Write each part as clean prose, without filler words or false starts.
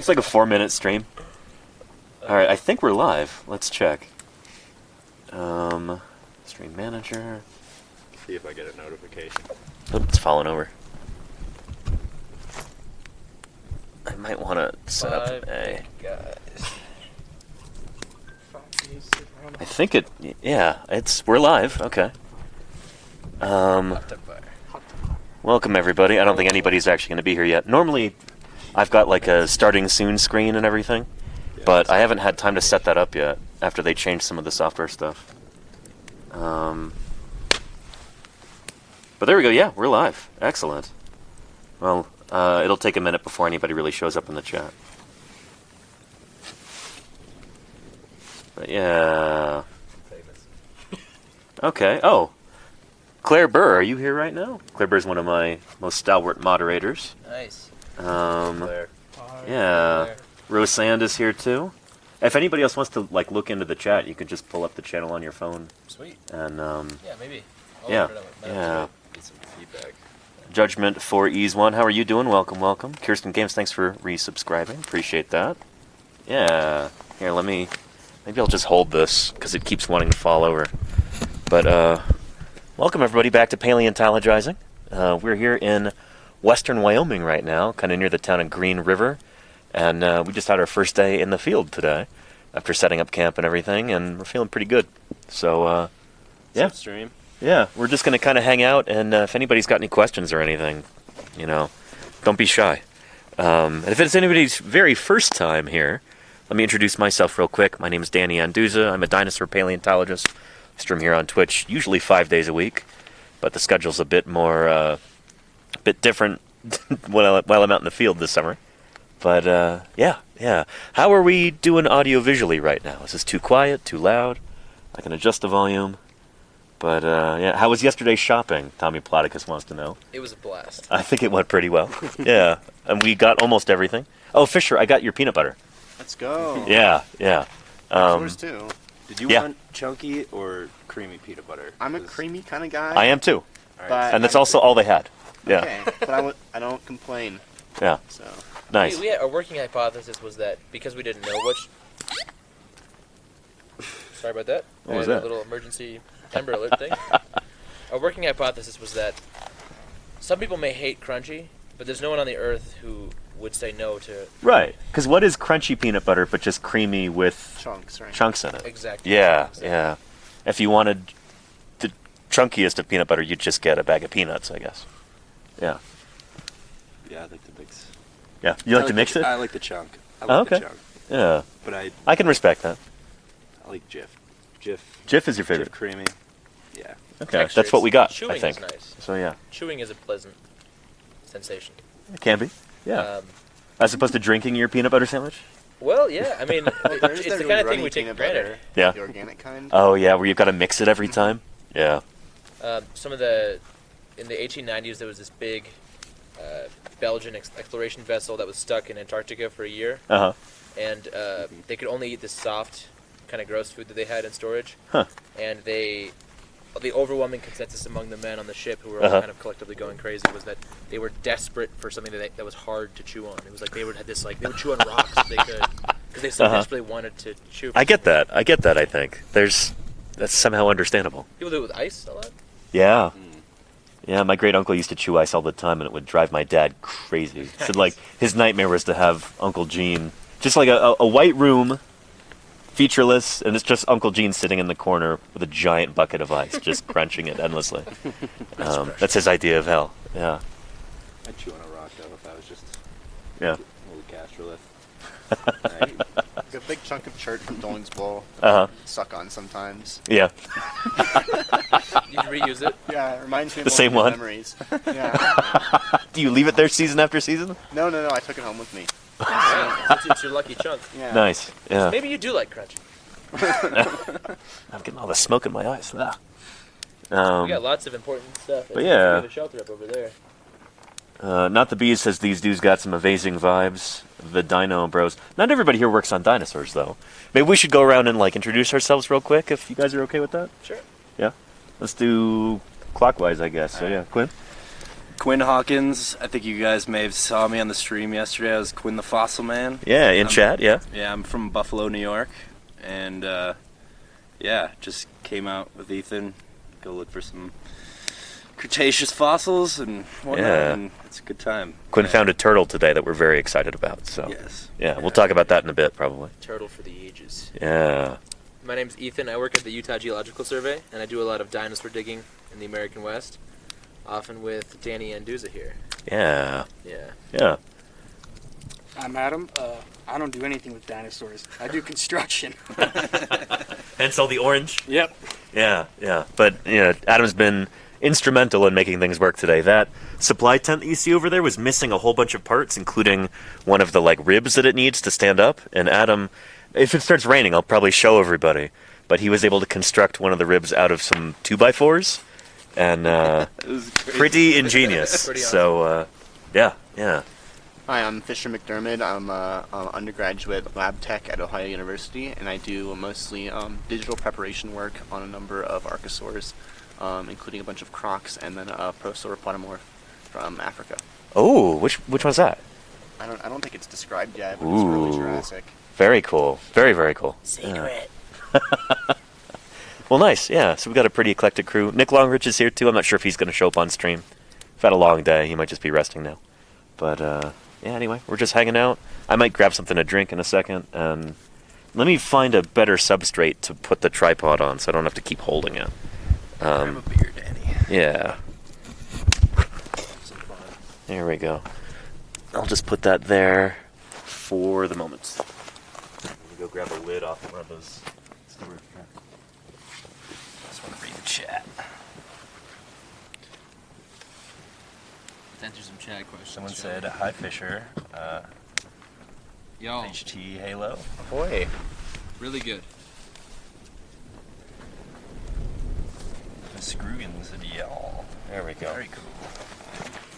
It's like a 4-minute stream. Alright, I think we're live. Let's check. Stream manager. See if I get a notification. Oh, it's falling over. I might want to set up a... I think it... Yeah, we're live. Okay. Welcome, everybody. I don't think anybody's actually going to be here yet. Normally, I've got like a starting soon screen and everything, but I haven't had time to set that up yet after they changed some of the software stuff. But there we go. Yeah, we're live. Excellent. Well, it'll take a minute before anybody really shows up in the chat. But yeah. Famous. Okay. Oh. Claire Burr, are you here right now? Claire Burr is one of my most stalwart moderators. Nice. Claire. Yeah. Claire. Rose Sand is here too. If anybody else wants to like look into the chat, you can just pull up the channel on your phone. Sweet. And yeah, maybe. Yeah. Get some feedback. Judgment for Ease One. How are you doing? Welcome, welcome. Kirsten Games, thanks for resubscribing. Appreciate that. Yeah. Here, maybe I'll just hold this because it keeps wanting to fall over. But welcome everybody back to Paleontologizing. We're here in western Wyoming right now, kind of near the town of Green River, and we just had our first day in the field today after setting up camp and everything, and we're feeling pretty good. So yeah. Stream. Yeah, we're just going to kind of hang out, and if anybody's got any questions or anything, don't be shy. And if it's anybody's very first time here, let me introduce myself real quick. My name is Danny Anduza. I'm a dinosaur paleontologist. I stream here on Twitch, usually 5 days a week, but the schedule's a bit more, a bit different while I'm out in the field this summer. But yeah. How are we doing audio-visually right now? Is this too quiet, too loud? I can adjust the volume. But, yeah, how was yesterday's shopping? Tommy Ploticus wants to know. It was a blast. I think it went pretty well. Yeah, and we got almost everything. Oh, Fisher, I got your peanut butter. Let's go. Yeah. Yours too. Did you want chunky or creamy peanut butter? I'm a creamy kind of guy. I am too. But and that's also all they had. Yeah. Okay, but I don't complain. Yeah. So Nice. We had, our working hypothesis was that because we didn't know which... Sorry about that. What was that? A little emergency Amber Alert thing. Our working hypothesis was that some people may hate crunchy, but there's no one on the earth who would say no to... Right. Because what is crunchy peanut butter but just creamy with chunks, right? chunks in it? Exactly. Yeah, exactly. yeah. If you wanted the chunkiest of peanut butter, you'd just get a bag of peanuts, I guess. Yeah. Yeah, I like the mix. Yeah. You like to mix it? I like the chunk. I like the chunk. Yeah. But I can respect that. I like Jif. Jif is your favorite? Jif creamy. Yeah. Okay, Texture, that's what we got, chewing I think. is nice. So, yeah. Chewing is a pleasant sensation. It can be. Yeah. As opposed to drinking your peanut butter sandwich? Well, yeah, I mean, there's it's the kind of thing we take for granted. Yeah. The organic kind. Oh, yeah, where you've got to mix it every time? Yeah. In the 1890s, there was this big Belgian exploration vessel that was stuck in Antarctica for a year. Uh-huh. And they could only eat this soft, kind of gross food that they had in storage. Huh. And the overwhelming consensus among the men on the ship, who were all kind of collectively going crazy, was that they were desperate for something that was hard to chew on. It was like they would chew on rocks if they could, because they so desperately wanted to chew. I get that. I think. That's somehow understandable. People do it with ice a lot. Yeah. Yeah, my great uncle used to chew ice all the time, and it would drive my dad crazy. So, like, his nightmare was to have Uncle Gene, just like a white room, featureless, and it's just Uncle Gene sitting in the corner with a giant bucket of ice, just crunching it endlessly. That's his idea of hell. Yeah. I'd chew on a rock, though, if I was just a little castrolith. Like a big chunk of chert from Dolan's Bowl. Suck on sometimes. Yeah. You reuse it? Yeah, it reminds me of the same one. Memories. Yeah. Do you leave it there season after season? No, I took it home with me. It's your lucky chunk. Yeah. Nice. Yeah. Maybe you do like crunchy. I'm getting all the smoke in my eyes. We got lots of important stuff. But yeah. We have a shelter up over there. Not the Bees says these dudes got some amazing vibes. The Dino Bros. Not everybody here works on dinosaurs, though. Maybe we should go around and introduce ourselves real quick, if you guys are okay with that. Sure. Yeah. Let's do clockwise, I guess. So yeah, Quinn. Quinn Hawkins. I think you guys may have saw me on the stream yesterday. I was Quinn the Fossil Man. Yeah, in chat, yeah. Yeah, I'm from Buffalo, New York. And, yeah, just came out with Ethan. Go look for some Cretaceous fossils and whatnot, Yeah. and it's a good time. Quinn found a turtle today that we're very excited about. So Yes. yeah, we'll talk about that in a bit, probably. Turtle for the ages. Yeah. My name's Ethan. I work at the Utah Geological Survey, and I do a lot of dinosaur digging in the American West, often with Danny Anduza here. Yeah. Yeah. Yeah. I'm Adam. I don't do anything with dinosaurs. I do construction. Hence all the orange. Yep. Yeah, yeah. But Adam's been instrumental in making things work today. That supply tent that you see over there was missing a whole bunch of parts, including one of the ribs that it needs to stand up. And Adam, if it starts raining, I'll probably show everybody. But he was able to construct one of the ribs out of some 2x4s, and It was crazy. pretty ingenious. Pretty awesome. So yeah. Hi, I'm Fisher McDermott. I'm an undergraduate lab tech at Ohio University, and I do mostly digital preparation work on a number of archosaurs, including a bunch of crocs and then a prosauropodamorph from Africa. Oh, which one's that? I don't think it's described yet, but it's early Ooh. Jurassic. Very cool. Very, very cool. Secret. Well, nice. Yeah. So we've got a pretty eclectic crew. Nick Longrich is here too. I'm not sure if he's going to show up on stream. We've had a long day. He might just be resting now. But yeah. Anyway, we're just hanging out. I might grab something to drink in a second, and let me find a better substrate to put the tripod on, so I don't have to keep holding it. Grab a beer, Danny. Yeah. Some fun. There we go. I'll just put that there for the moment. Let me go grab a lid off one of those storage traps. Just want to read the chat. Let's answer some chat questions. Someone shall said, we? "Hi, Fisher." Y'all, HT Halo. Boy. really good. The Scrugin said, "Y'all." There we go. Very cool.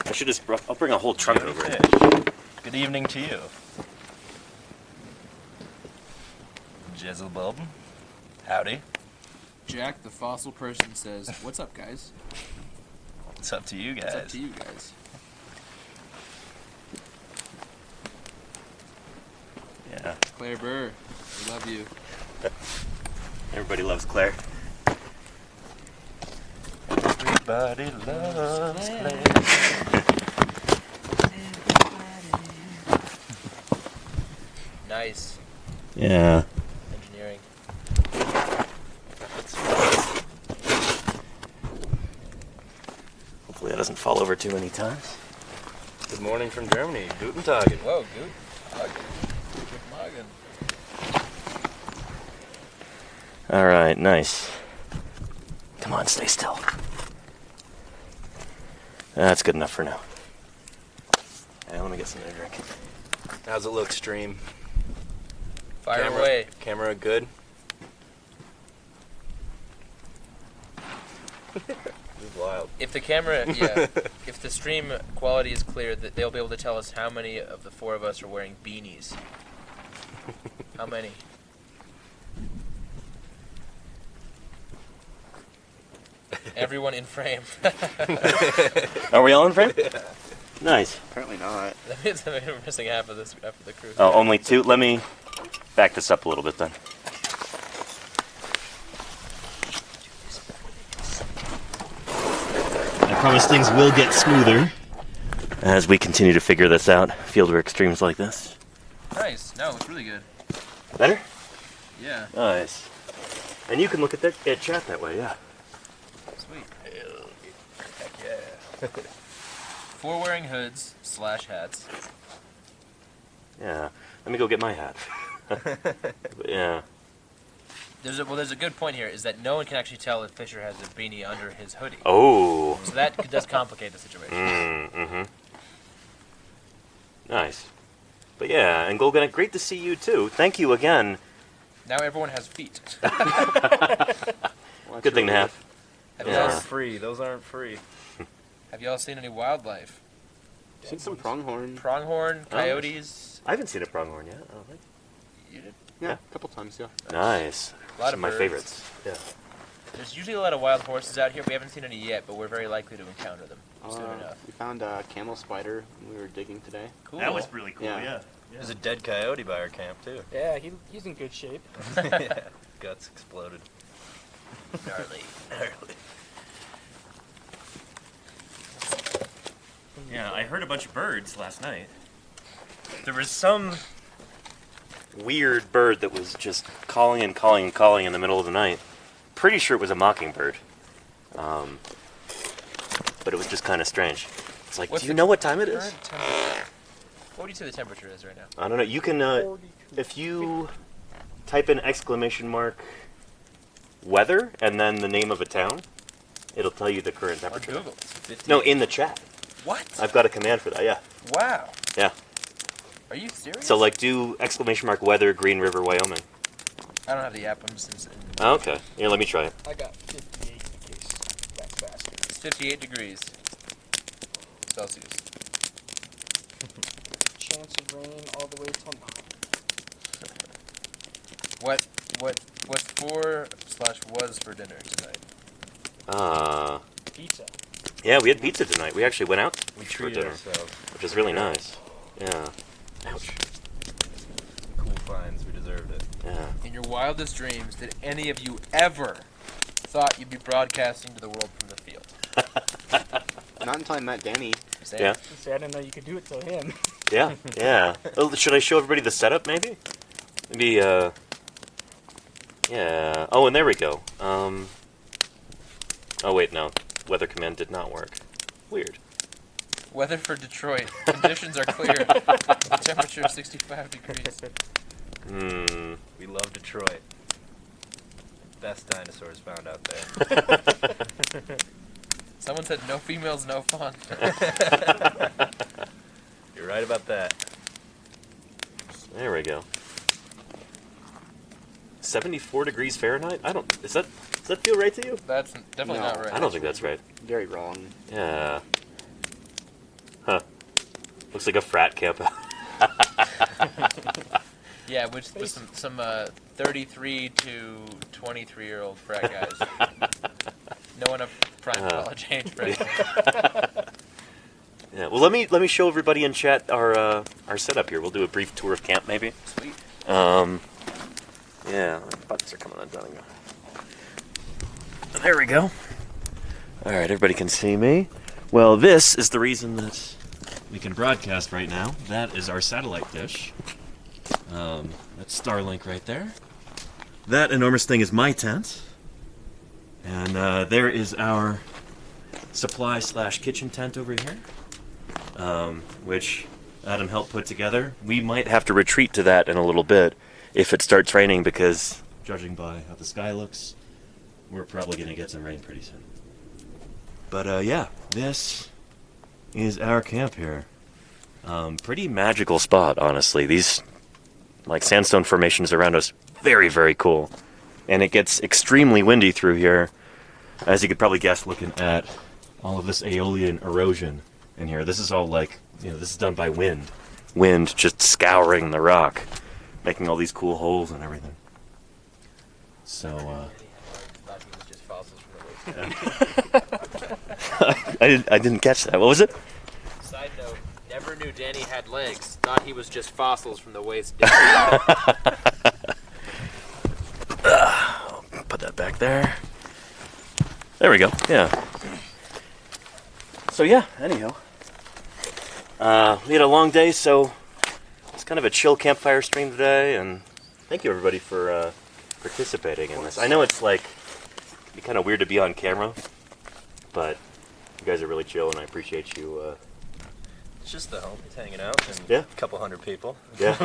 I should just. I'll bring a whole trunk Beauty over. fish. Good evening to you. Jezelbub. Howdy. Jack, the fossil person, says, "What's up, guys? It's up to you guys. What's up to you guys?" Yeah. Claire Burr, we love you. Everybody loves Claire. Everybody loves Claire. Nice Yeah. engineering. Hopefully that doesn't fall over too many times. Good morning from Germany. Guten Tag. Whoa, good. Good Morgen. All right. Nice. Come on, stay still. That's good enough for now. Hey, let me get something to drink. How's it look, stream? Fire Camera- away. Camera good? This is wild. If the camera, yeah, if the stream quality is clear, that they'll be able to tell us how many of the four of us are wearing beanies. How many? Everyone in frame. Are we all in frame? Nice. Apparently not. That means we're missing half of the crew. Oh, only two. Let me back this up a little bit then. I promise things will get smoother as we continue to figure this out. Fieldwork streams like this. Nice. No, it's really good. Better? Yeah. Nice. And you can look at that chat that way, yeah. Sweet. Heck yeah. Four wearing hoods / hats. Yeah. Let me go get my hat. Yeah. There's a good point here is that no one can actually tell if Fisher has a beanie under his hoodie. Oh. So that does complicate the situation. Mm-hmm. Nice. But yeah, and Golgan, great to see you too. Thank you again. Now everyone has feet. Good thing to have. Have Those y'all aren't free. Those aren't free. Have y'all seen any wildlife? Seen some pronghorn. Pronghorn, coyotes. I haven't seen a pronghorn yet. I don't think. You did? Yeah, a couple times, yeah. Nice. A lot Some of of my birds. favorites. Yeah. There's usually a lot of wild horses out here. We haven't seen any yet, but we're very likely to encounter them soon enough. We found a camel spider when we were digging today. Cool. That was really cool. Yeah. There's a dead coyote by our camp too. Yeah, he's in good shape. Yeah. Guts exploded. gnarly. Yeah, I heard a bunch of birds last night. There was some weird bird that was just calling and calling and calling in the middle of the night. Pretty sure it was a mockingbird. But it was just kind of strange. It's like, What's do you the know what time it is? Current temperature. What would you say the temperature is right now? I don't know. You can, if you type in ! weather and then the name of a town, it'll tell you the current On temperature. Google. No, in the chat. What? I've got a command for that, yeah. Wow. Yeah. Are you serious? So, like, do ! weather, Green River, Wyoming. I don't have the app. I'm just Oh, okay. Here, let me try it. I got 58 in case that's faster. It's 58 degrees Celsius. Chance of rain all the way till 9. What's for/was for dinner tonight? Pizza. Yeah, we had pizza tonight. We actually went out We for treated dinner, ourselves. which is really nice. Yeah. Ouch. Cool finds. We deserved it. Yeah. In your wildest dreams, did any of you ever thought you'd be broadcasting to the world from the field? Not until I met Danny. Sam? Yeah. See, I didn't know you could do it till him. Yeah. Yeah. Oh, should I show everybody the setup, maybe? Maybe, yeah. Oh, and there we go. Oh, wait, no. Weather command did not work. Weird. Weather for Detroit. Conditions are clear. The temperature is 65 degrees. We love Detroit. Best dinosaurs found out there. Someone said no females, no fun. You're right about that. There we go. 74 degrees Fahrenheit? Does that feel right to you? That's definitely No, not right. I don't think that's right. Very wrong. Yeah. Huh. Looks like a frat camp. Yeah, which with some 33 to 23-year-old frat guys. No one of prime college age for anything. Yeah. Well, let me show everybody in chat our setup here. We'll do a brief tour of camp, maybe. Sweet. Yeah. Buttons are coming undone. There we go. All right, everybody can see me. Well, this is the reason that we can broadcast right now. That is our satellite dish. That's Starlink right there. That enormous thing is my tent. And there is our supply/kitchen tent over here, which Adam helped put together. We might have to retreat to that in a little bit if it starts raining because, judging by how the sky looks, we're probably going to get some rain pretty soon. But yeah, this is our camp here. Pretty magical spot, honestly. These sandstone formations around us, very, very cool. And it gets extremely windy through here, as you could probably guess looking at all of this aeolian erosion in here. This is all this is done by wind. Wind just scouring the rock, making all these cool holes and everything. So, Thought he was just fossils from the waist. I didn't catch that. What was it? Side note, never knew Danny had legs. Thought he was just fossils from the waist down. Put that back there. There we go. Yeah. So yeah. Anyhow, we had a long day, so it's kind of a chill campfire stream today. And thank you everybody for participating in this. I know it's it'd be kind of weird to be on camera, but you guys are really chill, and I appreciate you. It's just the homies hanging out and Yeah. a couple hundred people. Yeah.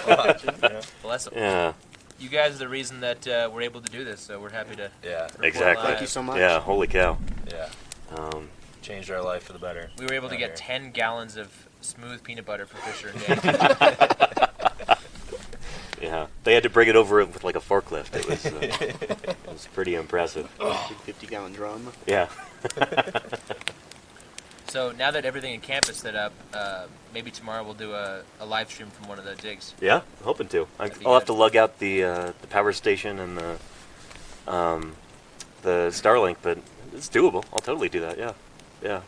Watching, you know? Bless him. Yeah. You guys are the reason that we're able to do this, so we're happy to. Yeah. report Exactly. live. Thank you so much. Yeah. Holy cow. Yeah. Changed our life for the better. We were able to out get here. 10 gallons of smooth peanut butter from Fisher and Danny. Yeah. They had to bring it over with a forklift. It was pretty impressive. Big 50-gallon drum. Yeah. So now that everything in camp is set up, maybe tomorrow we'll do a live stream from one of the digs. Yeah, I'm hoping to. That'd be I'll have good. to lug out the power station and the the Starlink, but it's doable. I'll totally do that. Yeah, yeah.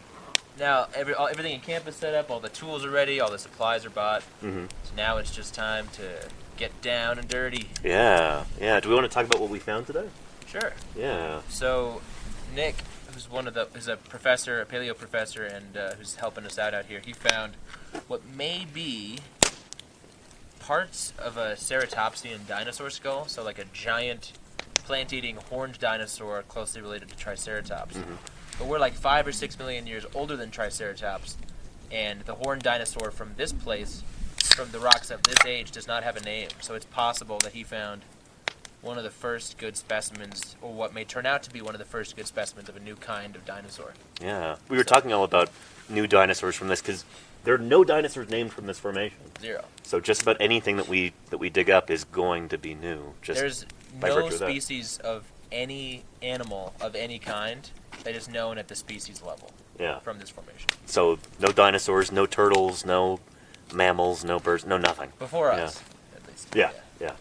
Now everything in camp is set up. All the tools are ready. All the supplies are bought. Mm-hmm. So now it's just time to get down and dirty. Yeah, yeah. Do we want to talk about what we found today? Sure. Yeah. So Nick, who's a professor, a paleo professor, and who's helping us out here, he found what may be parts of a ceratopsian dinosaur skull. So like a giant plant-eating horned dinosaur closely related to Triceratops. Mm-hmm. But we're like 5 or 6 million years older than Triceratops, and the horned dinosaur from this place, from the rocks of this age, does not have a name. So it's possible that he found one of the first good specimens, or what may turn out to be one of the first good specimens of a new kind of dinosaur. Yeah. We were talking all about new dinosaurs from this because there are no dinosaurs named from this formation. 0. So just about anything that we dig up is going to be new. There's by no virtue of that. species of any animal of any kind that is known at the species level Yeah. from this formation. So no dinosaurs, no turtles, no mammals, no birds, no nothing. Before Yeah. us, at least. Yeah, yeah.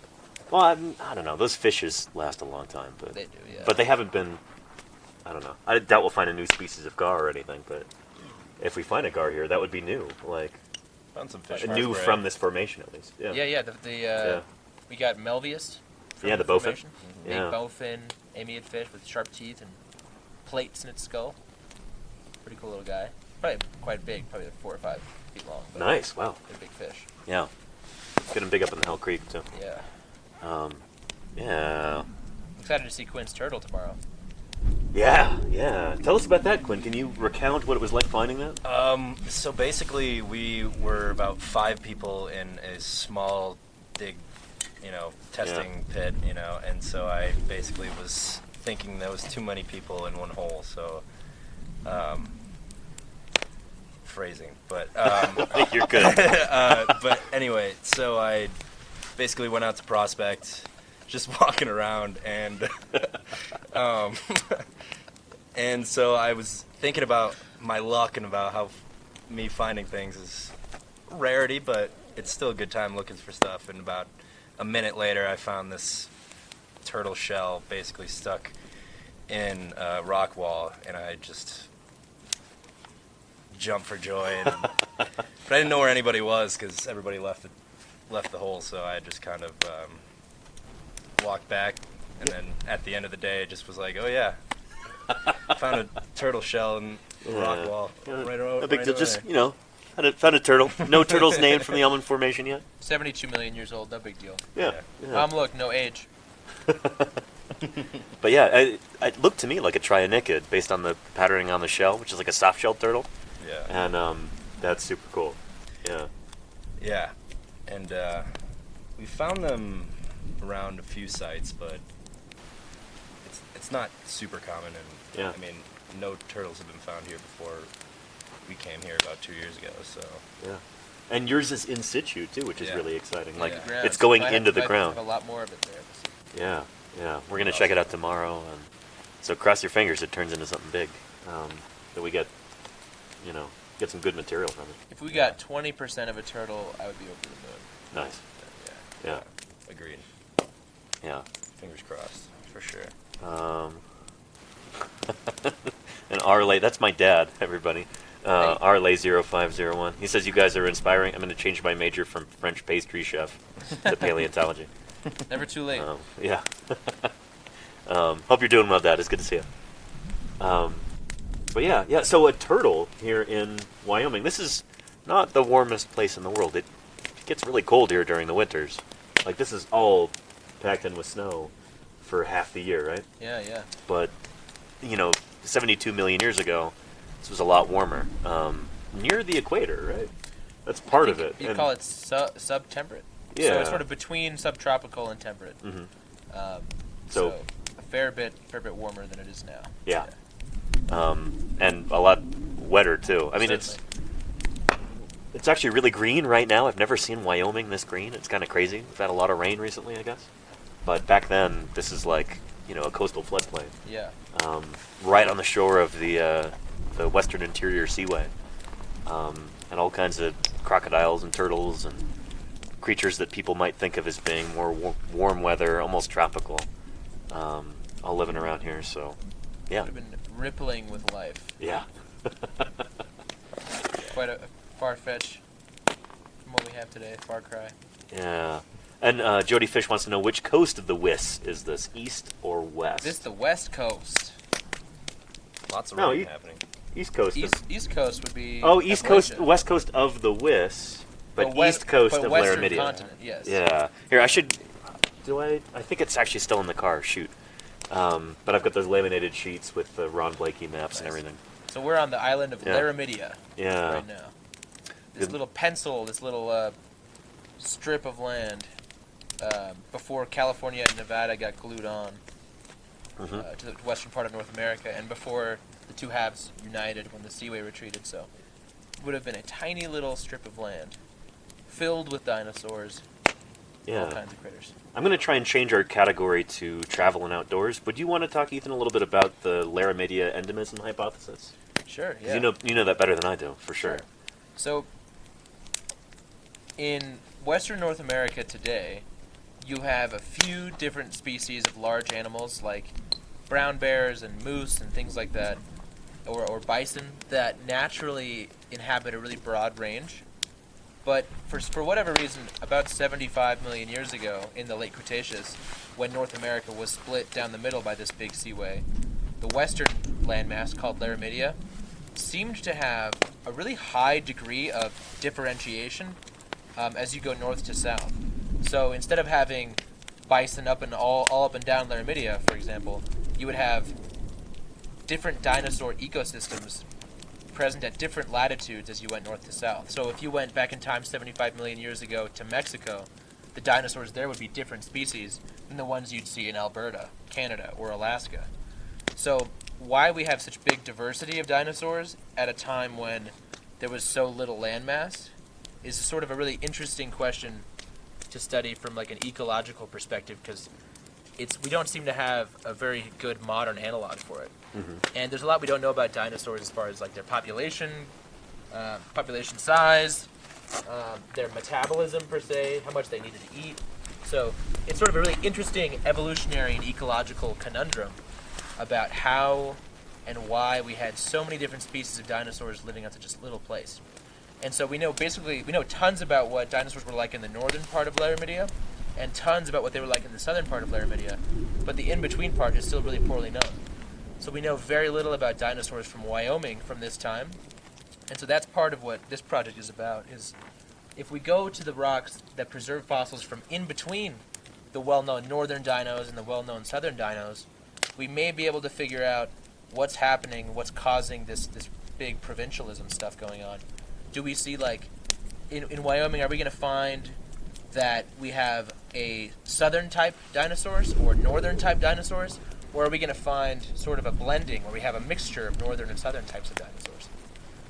Well, I don't know. Those fishes last a long time, but They do, yeah. but they haven't been. I don't know. I doubt we'll find a new species of gar or anything. But if we find a gar here, that would be new. Like Found some fish. new from this formation, at least. Yeah. Yeah. Yeah. We got Melvius. From Yeah, the bowfin. formation. Big Yeah. bowfin, amid fish with sharp teeth and plates in its skull. Pretty cool little guy. Probably quite big, probably like 4 or 5 feet long. But Nice. Wow. they're big fish. Yeah. Get them big up in the Hell Creek too. Yeah. Yeah. Excited to see Quinn's turtle tomorrow. Yeah. Yeah. Tell us about that, Quinn. Can you recount what it was like finding that? So basically, we were about 5 people in a small dig, testing pit, and so I basically was thinking there was too many people in one hole, so, phrasing, but, You're good. but anyway, so I basically went out to prospect, just walking around, and, and so I was thinking about my luck and about how me finding things is rarity, but it's still a good time looking for stuff. And about a minute later, I found this turtle shell basically stuck in a rock wall, and I just jumped for joy. But I didn't know where anybody was because everybody left the hole, so I just kind of walked back. And then at the end of the day, it just was like, oh yeah, found a turtle shell in the rock wall. Right A big right deal. over Just there. found a turtle. No turtles named from the Almond Formation yet. 72 million years old, no big deal. Yeah. yeah. Look, no age. But yeah, it looked to me like a trionychid based on the patterning on the shell, which is like a soft-shelled turtle. Yeah. And that's super cool. Yeah. Yeah, and we found them around a few sites, but it's not super common. And Yeah. I mean, no turtles have been found here before we came here about 2 years ago. So Yeah. And yours is in situ too, which is Yeah. really exciting. Like Yeah. it's going Might into the have ground. a lot more of it there. Yeah. Yeah. We're gonna check it out tomorrow, and so cross your fingers it turns into something big. That we get some good material from it. If we got 20% of a turtle, I would be over the moon. Nice. yeah, Yeah. agreed. Yeah. Fingers crossed for sure. And Arlay, that's my dad, everybody. Arlay0501. He says you guys are inspiring. I'm going to change my major from French pastry chef to paleontology. Never too late. Yeah. Hope you're doing well, Dad. It's good to see you. But yeah. So a turtle here in Wyoming. This is not the warmest place in the world. It gets really cold here during the winters. Like this is all packed in with snow for half the year, right? Yeah. But 72 million years ago, this was a lot warmer. Near the equator, right? That's part of it. You call it subtemperate. Yeah. So it's sort of between subtropical and temperate. Mhm. So a fair bit warmer than it is now. Yeah. And a lot wetter too. I mean, Certainly. it's actually really green right now. I've never seen Wyoming this green. It's kind of crazy. We've had a lot of rain recently, I guess. But back then, this is like a coastal floodplain. Yeah. Right on the shore of the Western Interior Seaway, and all kinds of crocodiles and turtles and creatures that people might think of as being more warm weather, almost tropical. all living around here. So, yeah. Would have been rippling with life. Yeah. Quite a far fetch from what we have today. Far cry. Yeah. And Jody Fish wants to know which coast of the WIS is this, east or west? This is the West Coast. Lots of No, rain you- happening. East coast. East Coast would be. Oh, East coast, Appalachia. west coast of the WIS, but West- east coast but of Western Laramidia. continent, yes. Yeah. Here, I should. I think it's actually still in the car. Shoot. But I've got those laminated sheets with the Ron Blakey maps and Nice. everything. So we're on the island of Yeah. Laramidia Yeah. right now. This Good. little pencil, this little strip of land before California and Nevada got glued on Mhm. to the western part of North America, and before the two halves united when the Seaway retreated. So it would have been a tiny little strip of land filled with dinosaurs, all Yeah. kinds of critters. I'm going to try and change our category to travel and outdoors. Would you want to talk, Ethan, a little bit about the Laramidia endemism hypothesis? Sure, 'Cause yeah. You know that better than I do, for sure. So, in Western North America today, you have a few different species of large animals like brown bears and moose and things like that, or bison, that naturally inhabit a really broad range. But for whatever reason, about 75 million years ago, in the late Cretaceous, when North America was split down the middle by this big seaway, the western landmass, called Laramidia, seemed to have a really high degree of differentiation as you go north to south. So instead of having bison up and all up and down Laramidia, for example, you would have different dinosaur ecosystems present at different latitudes as you went north to south. So if you went back in time 75 million years ago to Mexico, the dinosaurs there would be different species than the ones you'd see in Alberta, Canada, or Alaska. So why we have such big diversity of dinosaurs at a time when there was so little landmass is sort of a really interesting question to study from like an ecological perspective, because we don't seem to have a very good modern analog for it. Mm-hmm. And there's a lot we don't know about dinosaurs as far as like their population size, their metabolism per se, how much they needed to eat. So it's sort of a really interesting evolutionary and ecological conundrum about how and why we had so many different species of dinosaurs living on such a little place. And so we know tons about what dinosaurs were like in the northern part of Laramidia, and tons about what they were like in the southern part of Laramidia, but the in-between part is still really poorly known. So we know very little about dinosaurs from Wyoming from this time, and so that's part of what this project is about, is if we go to the rocks that preserve fossils from in between the well-known northern dinos and the well-known southern dinos, we may be able to figure out what's happening, what's causing this big provincialism stuff going on. Do we see, like, in Wyoming, are we going to find that we have a southern type dinosaurs or northern type dinosaurs? Or are we going to find sort of a blending where we have a mixture of northern and southern types of dinosaurs?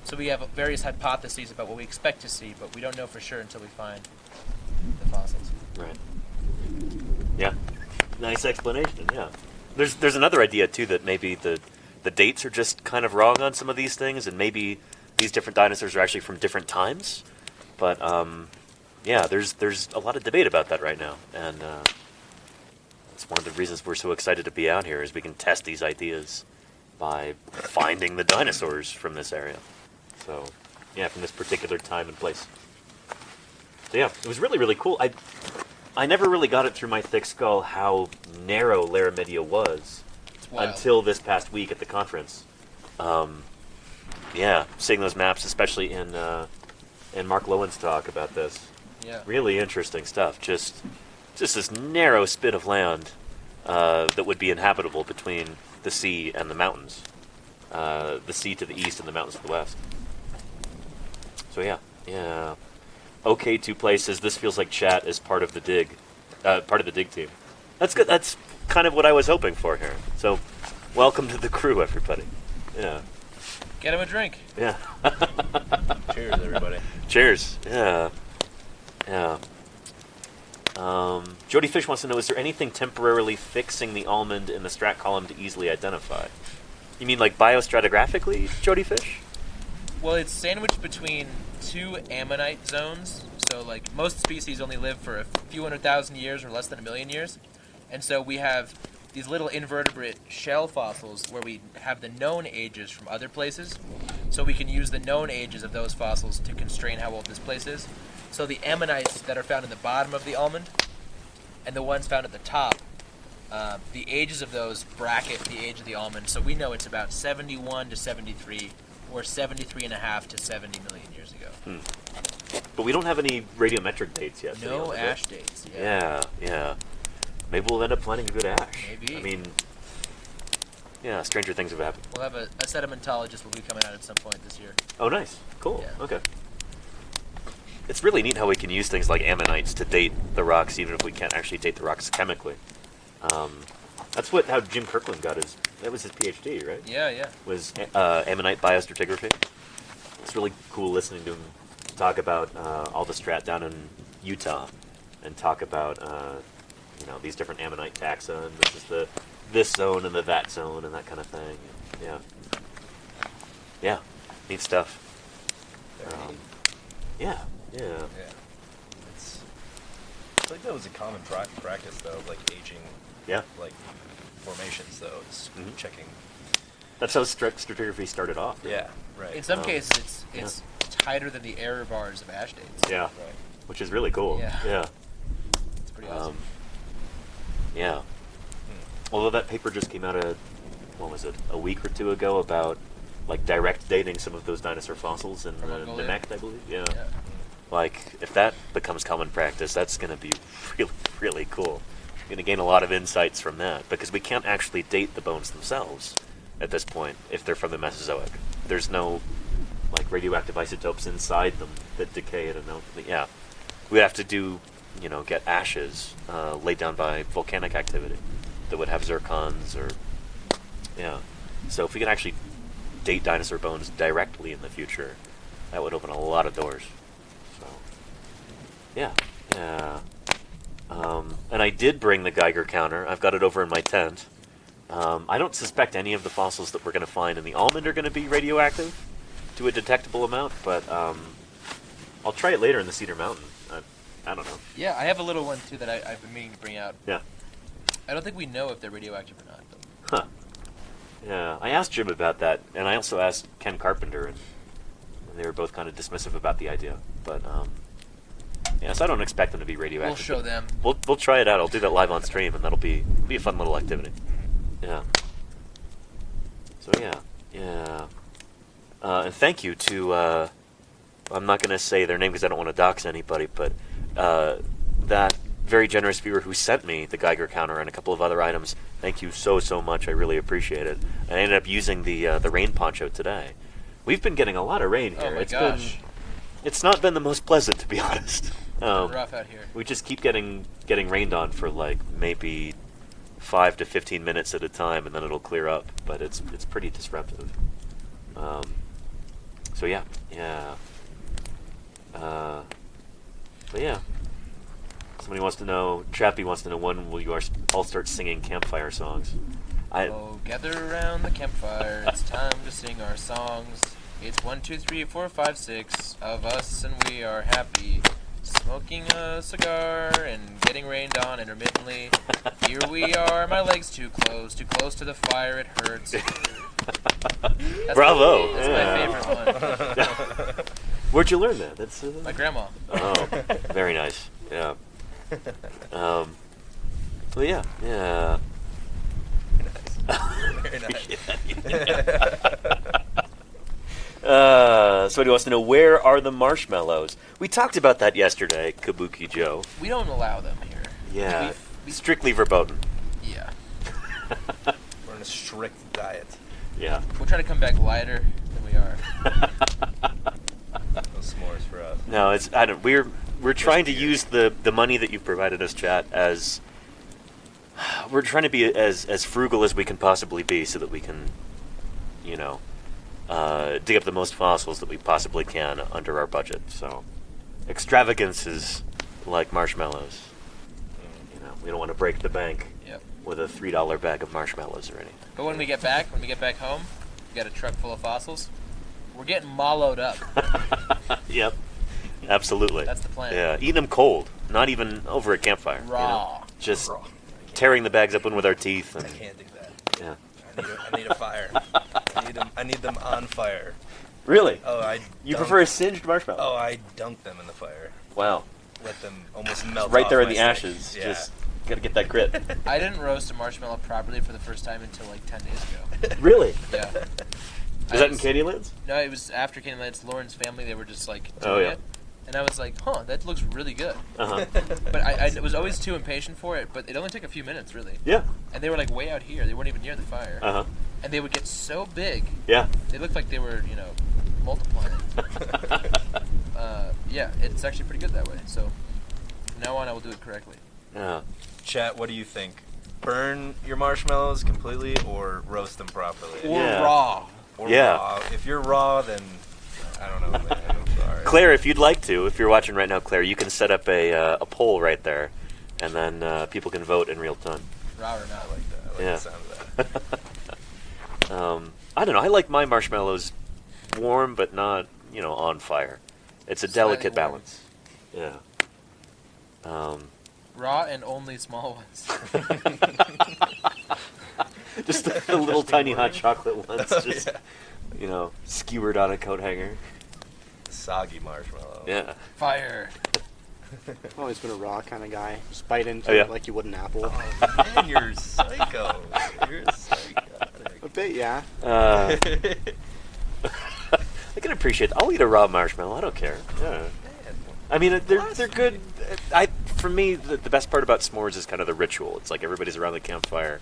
So we have various hypotheses about what we expect to see, but we don't know for sure until we find the fossils. Right. Yeah. Nice explanation, yeah. There's another idea, too, that maybe the dates are just kind of wrong on some of these things, and maybe these different dinosaurs are actually from different times. But, yeah, there's a lot of debate about that right now, and it's one of the reasons we're so excited to be out here, is we can test these ideas by finding the dinosaurs from this area. So, yeah, from this particular time and place. So, yeah, it was really, really cool. I never really got it through my thick skull how narrow Laramidia was until this past week at the conference. Yeah, seeing those maps, especially in Mark Lowen's talk about this. Yeah. Really interesting stuff. Just this narrow spit of land that would be inhabitable between the sea and the mountains. The sea to the east and the mountains to the west. So yeah. Okay, 2 places. This feels like chat is part of the dig team. That's good. That's kind of what I was hoping for here. So, welcome to the crew, everybody. Yeah. Get him a drink. Yeah. Cheers, everybody. Cheers. Yeah. Yeah. Jody Fish wants to know, is there anything temporarily fixing the almond in the strat column to easily identify? You mean like biostratigraphically, Jody Fish? Well, it's sandwiched between 2 ammonite zones. So, like, most species only live for a few 100,000 years or less than 1 million years. And so we have these little invertebrate shell fossils where we have the known ages from other places, so we can use the known ages of those fossils to constrain how old this place is. So the ammonites that are found in the bottom of the almond and the ones found at the top, the ages of those bracket the age of the almond, so we know it's about 71 to 73, or 73 and a half to 70 million years ago. But we don't have any radiometric dates yet. No ash dates. Yeah. Maybe we'll end up finding a good ash. Maybe. I mean, yeah, stranger things have happened. We'll have a sedimentologist will be coming out at some point this year. Oh, nice. Cool. Yeah. Okay. It's really neat how we can use things like ammonites to date the rocks, even if we can't actually date the rocks chemically. That's how Jim Kirkland got that was his PhD, right? Yeah. Was ammonite biostratigraphy. It's really cool listening to him talk about all the strat down in Utah, and talk about these different ammonite taxa, and this is this zone and that zone and that kind of thing. Yeah, neat stuff. Yeah. It's like that was a common practice though, like aging. Yeah. Like formations though. It's checking. That's how stratigraphy started off. Yeah. Right. In some cases, it's tighter than the error bars of ash dates. Yeah. Right. Which is really cool. Yeah. It's pretty awesome. Yeah. Although that paper just came out a week or two ago about like direct dating some of those dinosaur fossils in Mongolia? Namek, I believe. Yeah. Yeah. Like if that becomes common practice, that's going to be really, really cool. You're going to gain a lot of insights from that because we can't actually date the bones themselves at this point if they're from the Mesozoic. There's no like radioactive isotopes inside them that decay at yeah. We have to get ashes laid down by volcanic activity that would have zircons or So if we can actually date dinosaur bones directly in the future, that would open a lot of doors. So yeah. And I did bring the Geiger counter. I've got it over in my tent. I don't suspect any of the fossils that we're going to find in the almond are going to be radioactive to a detectable amount, but I'll try it later in the Cedar Mountain. I don't know. Yeah, I have a little one too that I've been meaning to bring out. Yeah. I don't think we know if they're radioactive or not, though. Huh. Yeah, I asked Jim about that, and I also asked Ken Carpenter, and they were both kind of dismissive about the idea. But so I don't expect them to be radioactive. We'll show them. We'll try it out. I'll do that live on stream, and that'll be a fun little activity. Yeah. So yeah. And thank you to I'm not going to say their name because I don't want to dox anybody, but that very generous viewer who sent me the Geiger counter and a couple of other items. Thank you so much. I really appreciate it. And I ended up using the rain poncho today. We've been getting a lot of rain here. Oh my gosh. It's not been the most pleasant, to be honest. It's been rough out here. We just keep getting rained on for like maybe 5 to 15 minutes at a time, and then it'll clear up. But it's pretty disruptive. So yeah. But yeah. Somebody wants to know. Chappie wants to know when will you all start singing Campfire songs? Gather around the campfire. It's time to sing our songs. It's 1, 2, 3, 4, 5, 6 of us, and we are happy. Smoking a cigar and getting rained on intermittently. Here we are, my legs too close to the fire, it hurts. Bravo! That's my favorite one. Where'd you learn that? That's My grandma. Oh, very nice. Yeah. Well, yeah. Very nice. Somebody wants to know, where are the marshmallows? We talked about that yesterday, Kabuki Joe. We don't allow them here. Yeah, strictly verboten. Yeah. We're on a strict diet. Yeah. We'll try to come back lighter than we are. No s'mores for us. No, we're trying to use the money that you've provided us, chat, as we're trying to be as frugal as we can possibly be, so that we can, dig up the most fossils that we possibly can under our budget. So, extravagance is like marshmallows. We don't want to break the bank with a $3 bag of marshmallows or anything. But when we get back home, we got a truck full of fossils. We're getting mallowed up. Yep, absolutely. That's the plan. Yeah, eating them cold, not even over a campfire. Raw. Just Raw. tearing the bags open with our teeth. I And, can't do that. yeah. I need a fire. I need them on fire. Really? Oh, You prefer a singed marshmallow? Oh, I dunk them in the fire. Wow. Let them almost melt Right off there in my the stick. ashes. Yeah. Just gotta get that grit. I didn't roast a marshmallow properly for the first time until like 10 days ago. Really? Yeah. Was that in Candylands? No, it was after Candylands. Lauren's family, they were just like doing Oh, yeah. it. And I was like, huh, that looks really good. Uh-huh. But I was always too impatient for it, but it only took a few minutes, really. Yeah. And they were like way out here. They weren't even near the fire. Uh-huh. And they would get so big. Yeah. They looked like they were, multiplying. Yeah, it's actually pretty good that way. So from now on, I will do it correctly. Yeah. Chat, what do you think? Burn your marshmallows completely or roast them properly? Or Yeah. raw. Or Yeah. raw. If you're raw, then I don't know, man. I'm sorry. Claire, if you'd like to, if you're watching right now, Claire, you can set up a poll right there, and then people can vote in real time. Raw or not. I like that. I like Yeah. the sound of that. I don't know. I like my marshmallows warm, but not, on fire. It's a Slightly delicate warm. balance. Yeah. Raw and only small ones. Just the little tiny hot chocolate ones, Oh, just yeah. skewered on a coat hanger. Soggy marshmallow. Yeah. Fire. I've always been a raw kind of guy. Just bite into Oh, yeah? it like you would an apple. Oh, man, you're psycho. You're psychotic. A bit, yeah. I can appreciate. I'll eat a raw marshmallow. I don't care. Yeah. I mean, they're good. For me, the best part about s'mores is kind of the ritual. It's like everybody's around the campfire.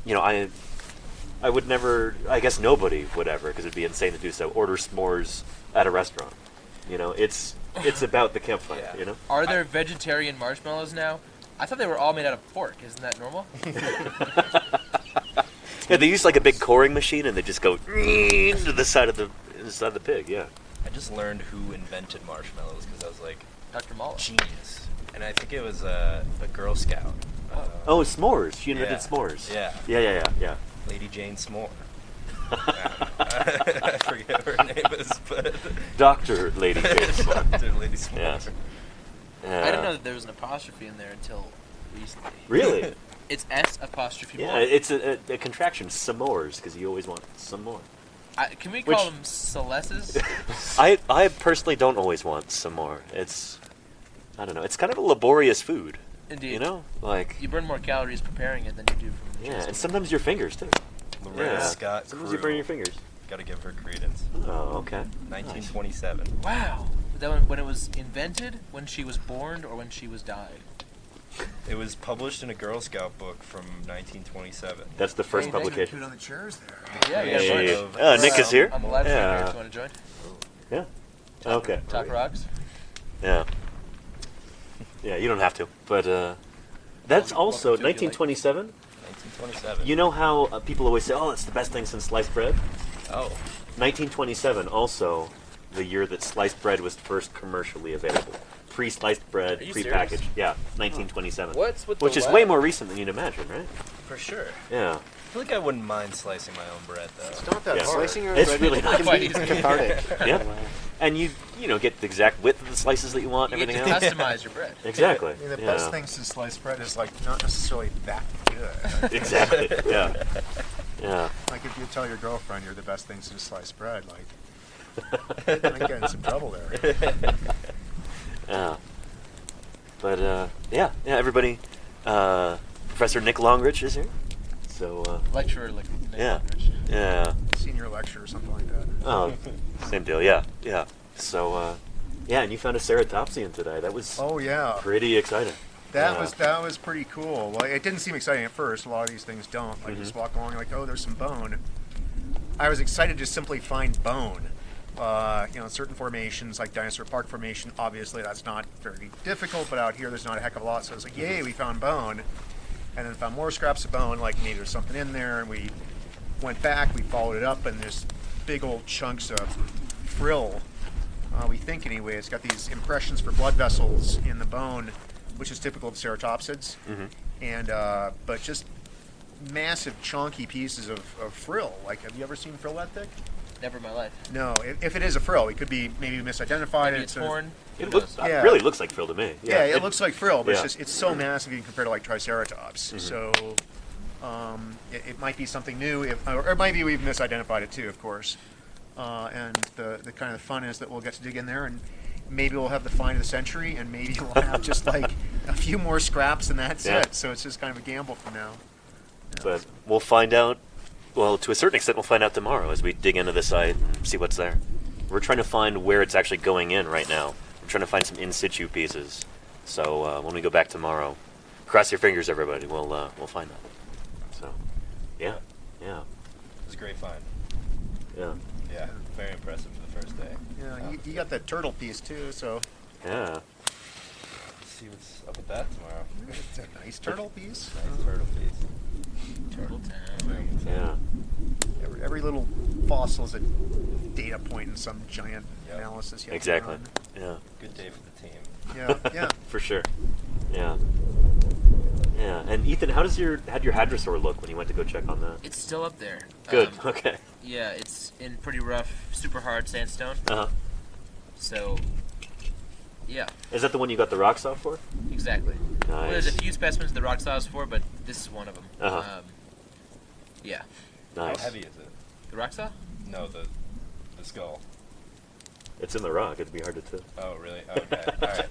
Mm-hmm. I would never. I guess nobody would ever, because it'd be insane to do so. Order s'mores at a restaurant. It's about the campfire. Yeah. Are there vegetarian marshmallows now? I thought they were all made out of pork. Isn't that normal? Yeah, they use like a big coring machine, and they just go into the side of the pig. Yeah. I just learned who invented marshmallows because I was like, Dr. Mala. genius. And I think it was a Girl Scout. Oh, s'mores. She invented Yeah. s'mores. Yeah. Yeah. Lady Jane S'more. I forget what her name is, but Dr. Lady Jane S'more. Dr. Lady S'more. Yeah. I didn't know that there was an apostrophe in there until recently. Really? It's S apostrophe Yeah, more. it's a contraction, s'mores, because you always want some more. Can we call Which- them Celestes? I personally don't always want some more. I don't know. It's kind of a laborious food. Indeed. Like, You burn more calories preparing it than you do from yeah, just and sometimes your fingers too. Loretta Yeah. Scott Sometimes you burn your fingers. Gotta give her credence. Oh, okay. 1927. Wow. That when it was invented, when she was born, or when she was died? It was published in a Girl Scout book from 1927. That's the first Hey, publication. on the chairs there. Yeah, Hey. sure. Oh, Nick is here? On the live stream Yeah. here. Do you want to join? Yeah. Okay. Talk rocks. Yeah. Yeah, you don't have to. But that's Welcome also to if you like. 1927. 1927. You know how people always say, "Oh, it's the best thing since sliced bread." Oh. 1927, also the year that sliced bread was first commercially available. Pre-sliced bread, Are you pre-packaged. serious? Yeah, 1927. What's with Which the is lab? way more recent than you'd imagine, right? For sure. Yeah. I feel like I wouldn't mind slicing my own bread, though. It's not that Yeah. hard. Slicing your It's bread really not. can be Quite easy. cathartic. Yeah. And you get the exact width of the slices that you want, You and get to everything else. customize your bread. Exactly. I mean, the yeah. best thing since sliced bread is like not necessarily that good. Exactly. Yeah. Yeah. Like if you tell your girlfriend you're the best thing since sliced bread, like you might get in some trouble there. Yeah. But everybody. Professor Nick Longrich is here. So Lecturer, like yeah, yeah. Senior lecture or something like that. Oh, same deal. Yeah, yeah. So and you found a ceratopsian today. That was Oh yeah, pretty exciting. that was pretty cool. Well, it didn't seem exciting at first. A lot of these things don't. Like you just walk along, like, oh, there's some bone. I was excited to simply find bone. Certain formations like Dinosaur Park Formation, obviously that's not very difficult, but out here there's not a heck of a lot. So I was like, yay, we found bone. And then found more scraps of bone, like maybe there's something in there, and we went back, we followed it up, and there's big old chunks of frill. We think anyway, it's got these impressions for blood vessels in the bone, which is typical of ceratopsids. And but just massive chunky pieces of frill. Like, have you ever seen frill that thick? Never in my life. No, if it is a frill, it could be maybe misidentified. Maybe it's horn. It Who looks knows? Yeah. really looks like frill to me. Yeah, it looks like frill, but yeah. it's so massive you can compare to like Triceratops. Mhm. So it might be something new, or it might be we've misidentified it too, of course. And the kind of fun is that we'll get to dig in there, and maybe we'll have the find of the century, and maybe we'll have just like a few more scraps, and that's Yeah. it. So it's just kind of a gamble for now. But we'll find out. Well, to a certain extent, we'll find out tomorrow as we dig into the site and see what's there. We're trying to find where it's actually going in right now. We're trying to find some in situ pieces. So when we go back tomorrow, cross your fingers, everybody. We'll find out. So, yeah. It was a great find. Yeah. Yeah, very impressive for the first day. Yeah, you got that turtle piece too, so Yeah. Let's see what's up with that tomorrow. it's a nice turtle piece. Nice turtle piece. Turtle Town. Yeah. Every little fossil is a data point in some giant Yep. analysis. You have to Exactly. run. Yeah. Good day for the team. Yeah. For sure. Yeah. Yeah. And Ethan, how'd your hadrosaur look when you went to go check on that? It's still up there. Good. Okay. Yeah, it's in pretty rough, super hard sandstone. Uh huh. So, yeah, Is that the one you got the rock saw for? exactly. Well, there's a Nice. few specimens the rock saws for, but this is one of them. Uh-huh. Yeah. Nice. How heavy is it? The rock saw? No, the skull. It's in the rock. It'd be hard to tell. Oh, really? Okay. All right.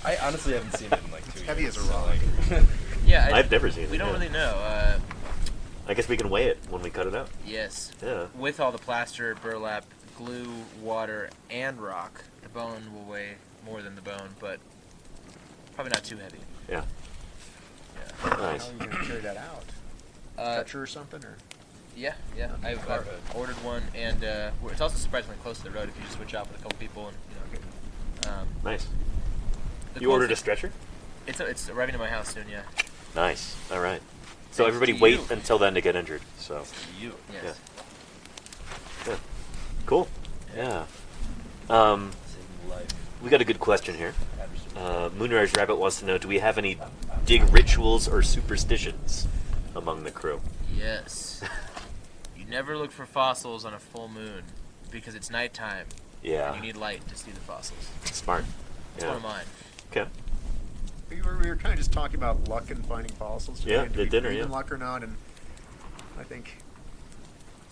I honestly haven't seen it in like 2 years. heavy as a so, rock. like, Yeah. I've never seen it. We don't yeah. really know. I guess we can weigh it when we cut it out. Yes. Yeah. With all the plaster, burlap, glue, water, and rock, the bone will weigh more than the bone, but probably not too heavy. Yeah. Yeah. Nice. How are you going to carry that out? Stretcher or something? Or Yeah. I've ordered one, and it's also surprisingly close to the road if you just switch out with a couple people. And Nice. the You cool ordered a thing- stretcher? It's arriving at my house soon. Yeah. Nice. All right. So Thanks everybody to wait you. until then to get injured. So you. Yes. yeah. Cool. Yeah. Saving life. We got a good question here. Moonrise Rabbit wants to know: do we have any dig rituals or superstitions among the crew? Yes. You never look for fossils on a full moon because it's nighttime. Yeah. And you need light to see the fossils. Smart. That's Yeah. one of mine. Okay. we were kind of just talking about luck and finding fossils. Yeah, today. Do at we dinner, believe in yeah. luck or not? And I think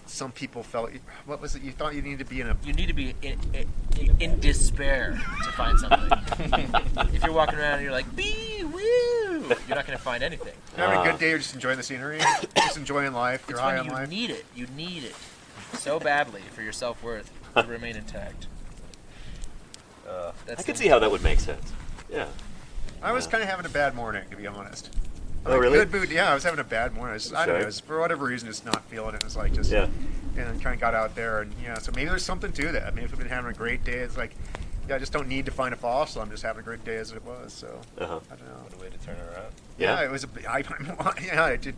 some people felt. What was it? You thought you needed to be in a. You need to be in despair to find something. If you're walking around and you're like, bee woo, you're not going to find anything. You're having a good day, you're just enjoying the scenery, just enjoying life, you're It's high when on you life. need it. You need it so badly for your self-worth to remain intact. I can see how that would make sense. Yeah. I was kind of having a bad morning, to be honest. Oh, Like, really? Good mood. Yeah, I was having a bad morning. I don't know. It was, for whatever reason, just not feeling it. It was like just. Yeah. And kind of got out there, and yeah. So maybe there's something to that. Maybe if I've been having a great day, it's like, yeah, I just don't need to find a fossil. I'm just having a great day as it was. So Uh-huh. I don't know. What a way to turn it around. Yeah, it was.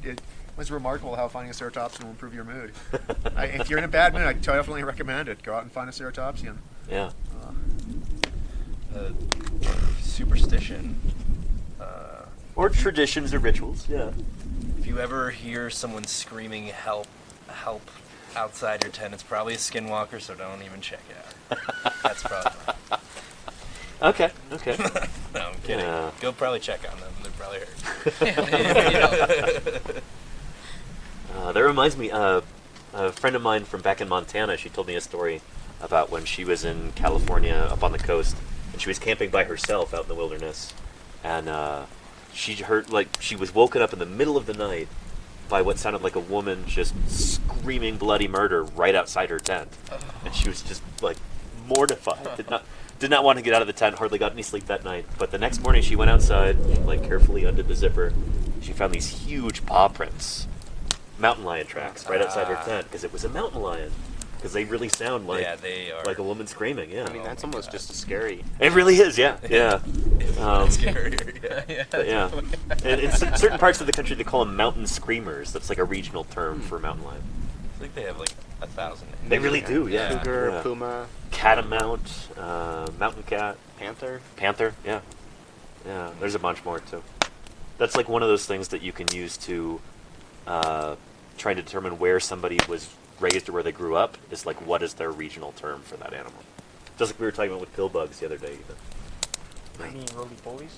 It was remarkable how finding a ceratopsian will improve your mood. If you're in a bad mood, I definitely recommend it. Go out and find a ceratopsian. Yeah. Superstition. Or traditions or rituals. Yeah. If you ever hear someone screaming "help, help" outside your tent, it's probably a skinwalker, so don't even check it out. That's probably mine. Okay. Okay. No, I'm kidding. Yeah. Go probably check on them. They're probably hurt. That reminds me, a friend of mine from back in Montana, she told me a story about when she was in California up on the coast, and she was camping by herself out in the wilderness, and she heard, she was woken up in the middle of the night by what sounded like a woman just screaming bloody murder right outside her tent. And she was just, mortified. Did not want to get out of the tent, hardly got any sleep that night. But the next morning she went outside, carefully undid the zipper. She found these huge paw prints, mountain lion tracks, right outside her tent, because it was a mountain lion. Because they really sound like Yeah, they are. like a woman screaming, yeah. I mean, that's almost just as scary. It really is, yeah, yeah. Scarier. Yeah. But yeah. And in certain parts of the country, they call them mountain screamers. That's like a regional term for mountain lion. I think they have 1,000. They really do, yeah. Cougar, Yeah. puma, Catamount, mountain cat, panther. panther, yeah. Yeah, there's a bunch more, too. That's one of those things that you can use to try and determine where somebody was raised or where they grew up is like what is their regional term for that animal. Just like we were talking about with pill bugs the other day even. You mean roly-polies?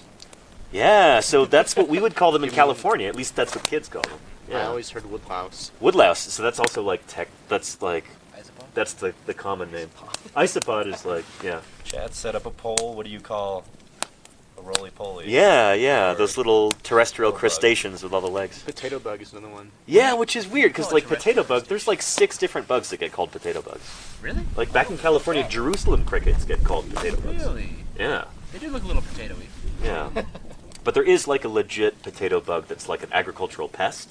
Yeah, so that's what we would call them in California. At least that's what kids call them. I always heard woodlouse. Woodlouse. So that's also like that's like Isopod? that's the common name. Isopod is like Chad, set up a poll. What do you call a roly-poly? yeah, Or those little terrestrial pill bug. crustaceans with all the legs. Potato bug is another one. Yeah, which is weird because Oh, like terrestrial potato bug, there's like 6 different bugs that get called potato bugs. Really? Like back in California, Jerusalem crickets get called potato bugs. Really? Yeah, They do look a little potatoey. yeah. But there is like a legit potato bug that's like an agricultural pest,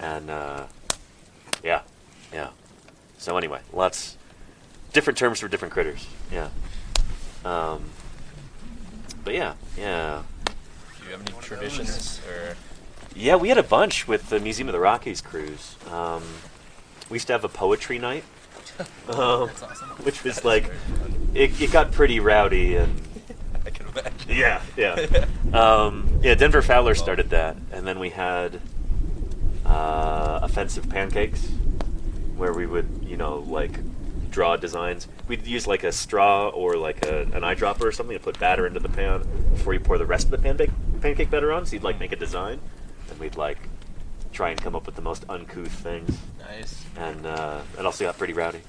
and yeah. So anyway, lots different terms for different critters. Yeah. But yeah. Do you have any traditions or? Yeah, we had a bunch with the Museum of the Rockies cruise. We used to have a poetry night, That's awesome. which was like, it got pretty rowdy and I can imagine. yeah. Denver Fowler started that, and then we had offensive pancakes, where we would like draw designs. We'd use like a straw or like an eyedropper or something to put batter into the pan before you pour the rest of the pancake batter on. So you'd like make a design, and we'd like try and come up with the most uncouth things, Nice. and it also got pretty rowdy.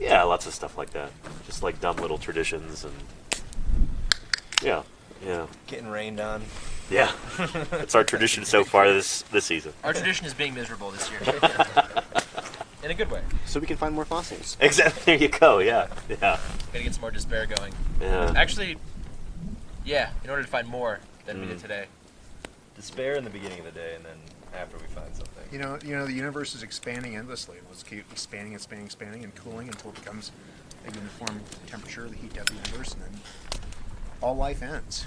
Yeah, lots of stuff like that. Just like dumb little traditions and yeah. Getting rained on. Yeah. It's our tradition so far this season. Our tradition is being miserable this year. In a good way. So we can find more fossils. Exactly. There you go. Yeah. Gotta get some more despair going. Yeah. Actually, yeah, in order to find more than we did today. Despair in the beginning of the day, and then after we find something. You know, the universe is expanding endlessly. Let's keep expanding and cooling until it becomes a uniform temperature, the heat of the universe, and then all life ends.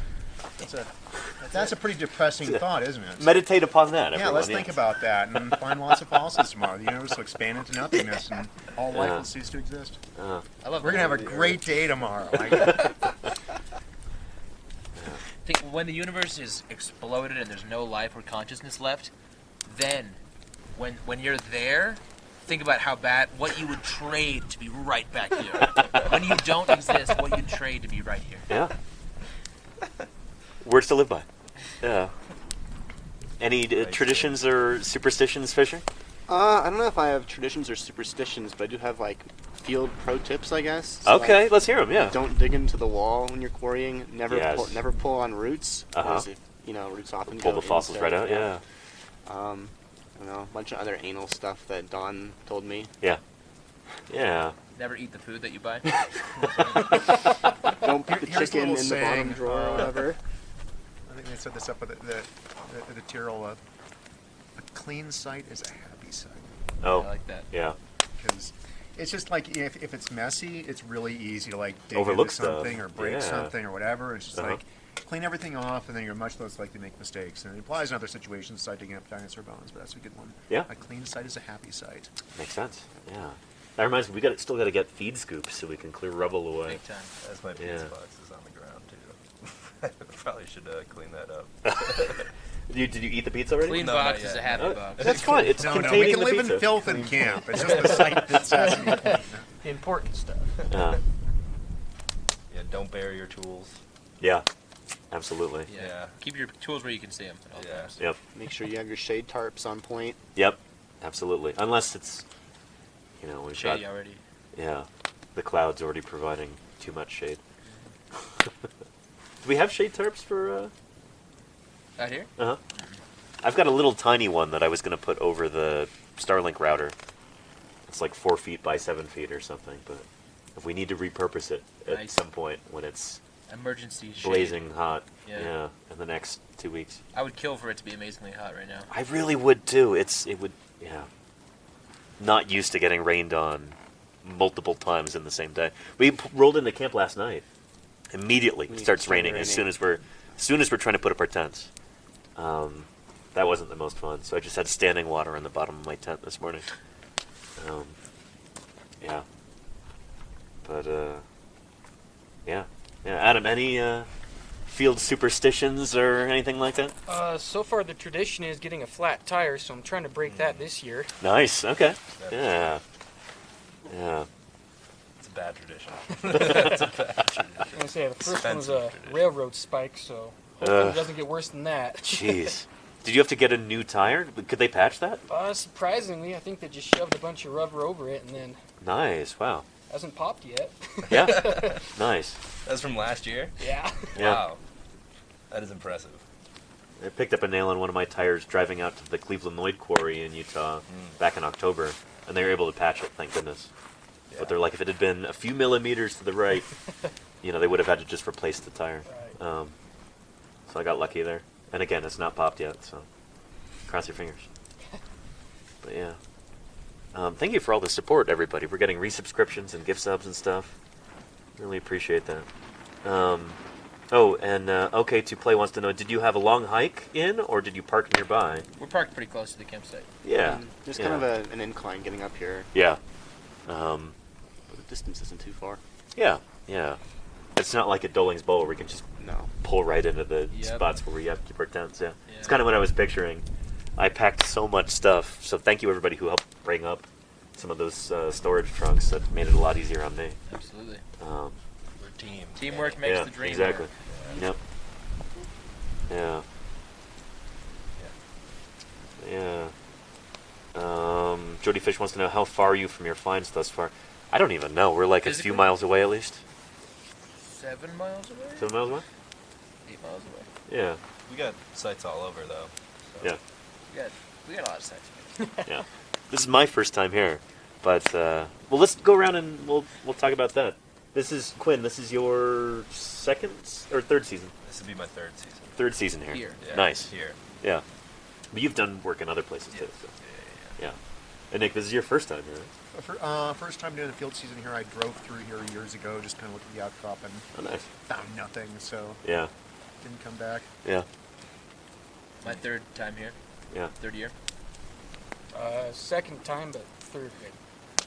That's a pretty depressing thought, isn't it? Meditate upon that, Yeah, everyone. let's think about that and find lots of fossils tomorrow. The universe will expand into nothingness, and all life Yeah. will cease to exist. I love We're gonna have a great day tomorrow. Like, think when the universe is exploded and there's no life or consciousness left, then when you're there, think about what you would trade to be right back here. When you don't exist, what you'd trade to be right here. Yeah. Words to live by. Yeah. Any traditions or superstitions, Fisher? I don't know if I have traditions or superstitions, but I do have like field pro tips, I guess. So, Okay, like, let's hear them. Yeah. don't dig into the wall when you're quarrying. Never Yes. never pull on roots. Uh-huh. 'Cause if, roots often Pull go the fossils into- right out. Yeah. I don't know, a bunch of other anal stuff that Dawn told me. Yeah. Yeah. Never eat the food that you buy. Don't put the Here's a chicken in little the bottom saying, drawer or whatever. I think they set this up with the Tyrrell. A clean site is a happy site. Oh. I like that. Yeah. Because it's just like if it's messy, it's really easy to like dig Overlook into something stuff. or break Yeah. something or whatever. It's just Uh-huh. like clean everything off, and then you're much less likely to make mistakes. And it applies in other situations, like digging up dinosaur bones, but that's a good one. Yeah. A clean site is a happy site. Makes sense. Yeah. That reminds me, still got to get feed scoops so we can clear rubble away. Big time. That's my pizza Yeah. boxes on the ground too. I probably should clean that up. Did you eat the pizza already? Clean No, box not is a yet. happy Oh, box. that's fine. It's No, containing we can the live pizza. in filth in camp. It's just the site that has to be clean. The important stuff. Yeah. Yeah, don't bury your tools. Yeah. Absolutely. Yeah. Yeah. Keep your tools where you can see them at all Yeah. times. Yep. Make sure you have your shade tarps on point. Yep. Absolutely. Unless it's, we've Shady got, already. yeah, the clouds already providing too much shade. Do we have shade tarps for? Out here? Uh huh. I've got a little tiny one that I was going to put over the Starlink router. It's like 4 feet by 7 feet or something. But if we need to repurpose it at Nice. some point when it's Emergency shade. blazing hot, Yeah. in the next 2 weeks, I would kill for it to be amazingly hot right now. I really would too. It would, yeah. Not used to getting rained on multiple times in the same day. We rolled into camp last night. Immediately When it it starts started raining as raining. soon as we're trying to put up our tents. That wasn't the most fun, so I just had standing water on the bottom of my tent this morning. Yeah. But yeah. Adam, any field superstitions or anything like that? So far the tradition is getting a flat tire, so I'm trying to break that this year. Nice. Okay. Yeah. Yeah. It's a bad tradition. I'm gonna say the first one was a Expensive railroad spike, so hopefully it doesn't get worse than that. Jeez. Did you have to get a new tire? Could they patch that? Surprisingly, I think they just shoved a bunch of rubber over it and then Nice. Wow. hasn't popped yet. Yeah. Nice. That's from last year? Yeah. Yeah. Wow. That is impressive. I picked up a nail on one of my tires driving out to the Cleveland Lloyd Quarry in Utah back in October, and they were able to patch it, thank goodness. Yeah. But they're like, if it had been a few millimeters to the right, they would have had to just replace the tire. Right. So I got lucky there. And again, it's not popped yet, so cross your fingers. But yeah. Thank you for all the support, everybody. We're getting resubscriptions and gift subs and stuff. Really appreciate that. OK2Play wants to know, did you have a long hike in, or did you park nearby? We're parked pretty close to the campsite. Yeah. There's kind of an incline getting up here, Yeah. but the distance isn't too far. Yeah. It's not like at Doling's Bowl where we can just No. pull right into the Yep. spots where we have to keep our tents. Yeah. Yeah. It's kind of what I was picturing. I packed so much stuff, so thank you everybody who helped bring up some of those storage trunks. That made it a lot easier on me. Absolutely. Um, We're a team. Teamwork makes yeah, the dream exactly. work. Yep. Yeah. Jody Fish wants to know, how far are you from your finds thus far? I don't even know. We're like a few Physically? miles away at least. 7 miles away? 7 miles away? 8 miles away. Yeah. We got sites all over, though. So. Yeah. We got a lot of sites. Yeah. This is my first time here, but well, let's go around and we'll talk about that. This is Quinn. This is your second or third season? This would be my third season. Third season here. Here. Yeah, Nice. Here. Yeah. But you've done work in other places too. So. Yeah. Yeah. And Nick, this is your first time here, right? First time doing the field season here. I drove through here years ago, just kind of looked at the outcrop and Oh, nice. found nothing, so Yeah. didn't come back. Yeah. My third time here. Yeah. Third year. Second time, but third.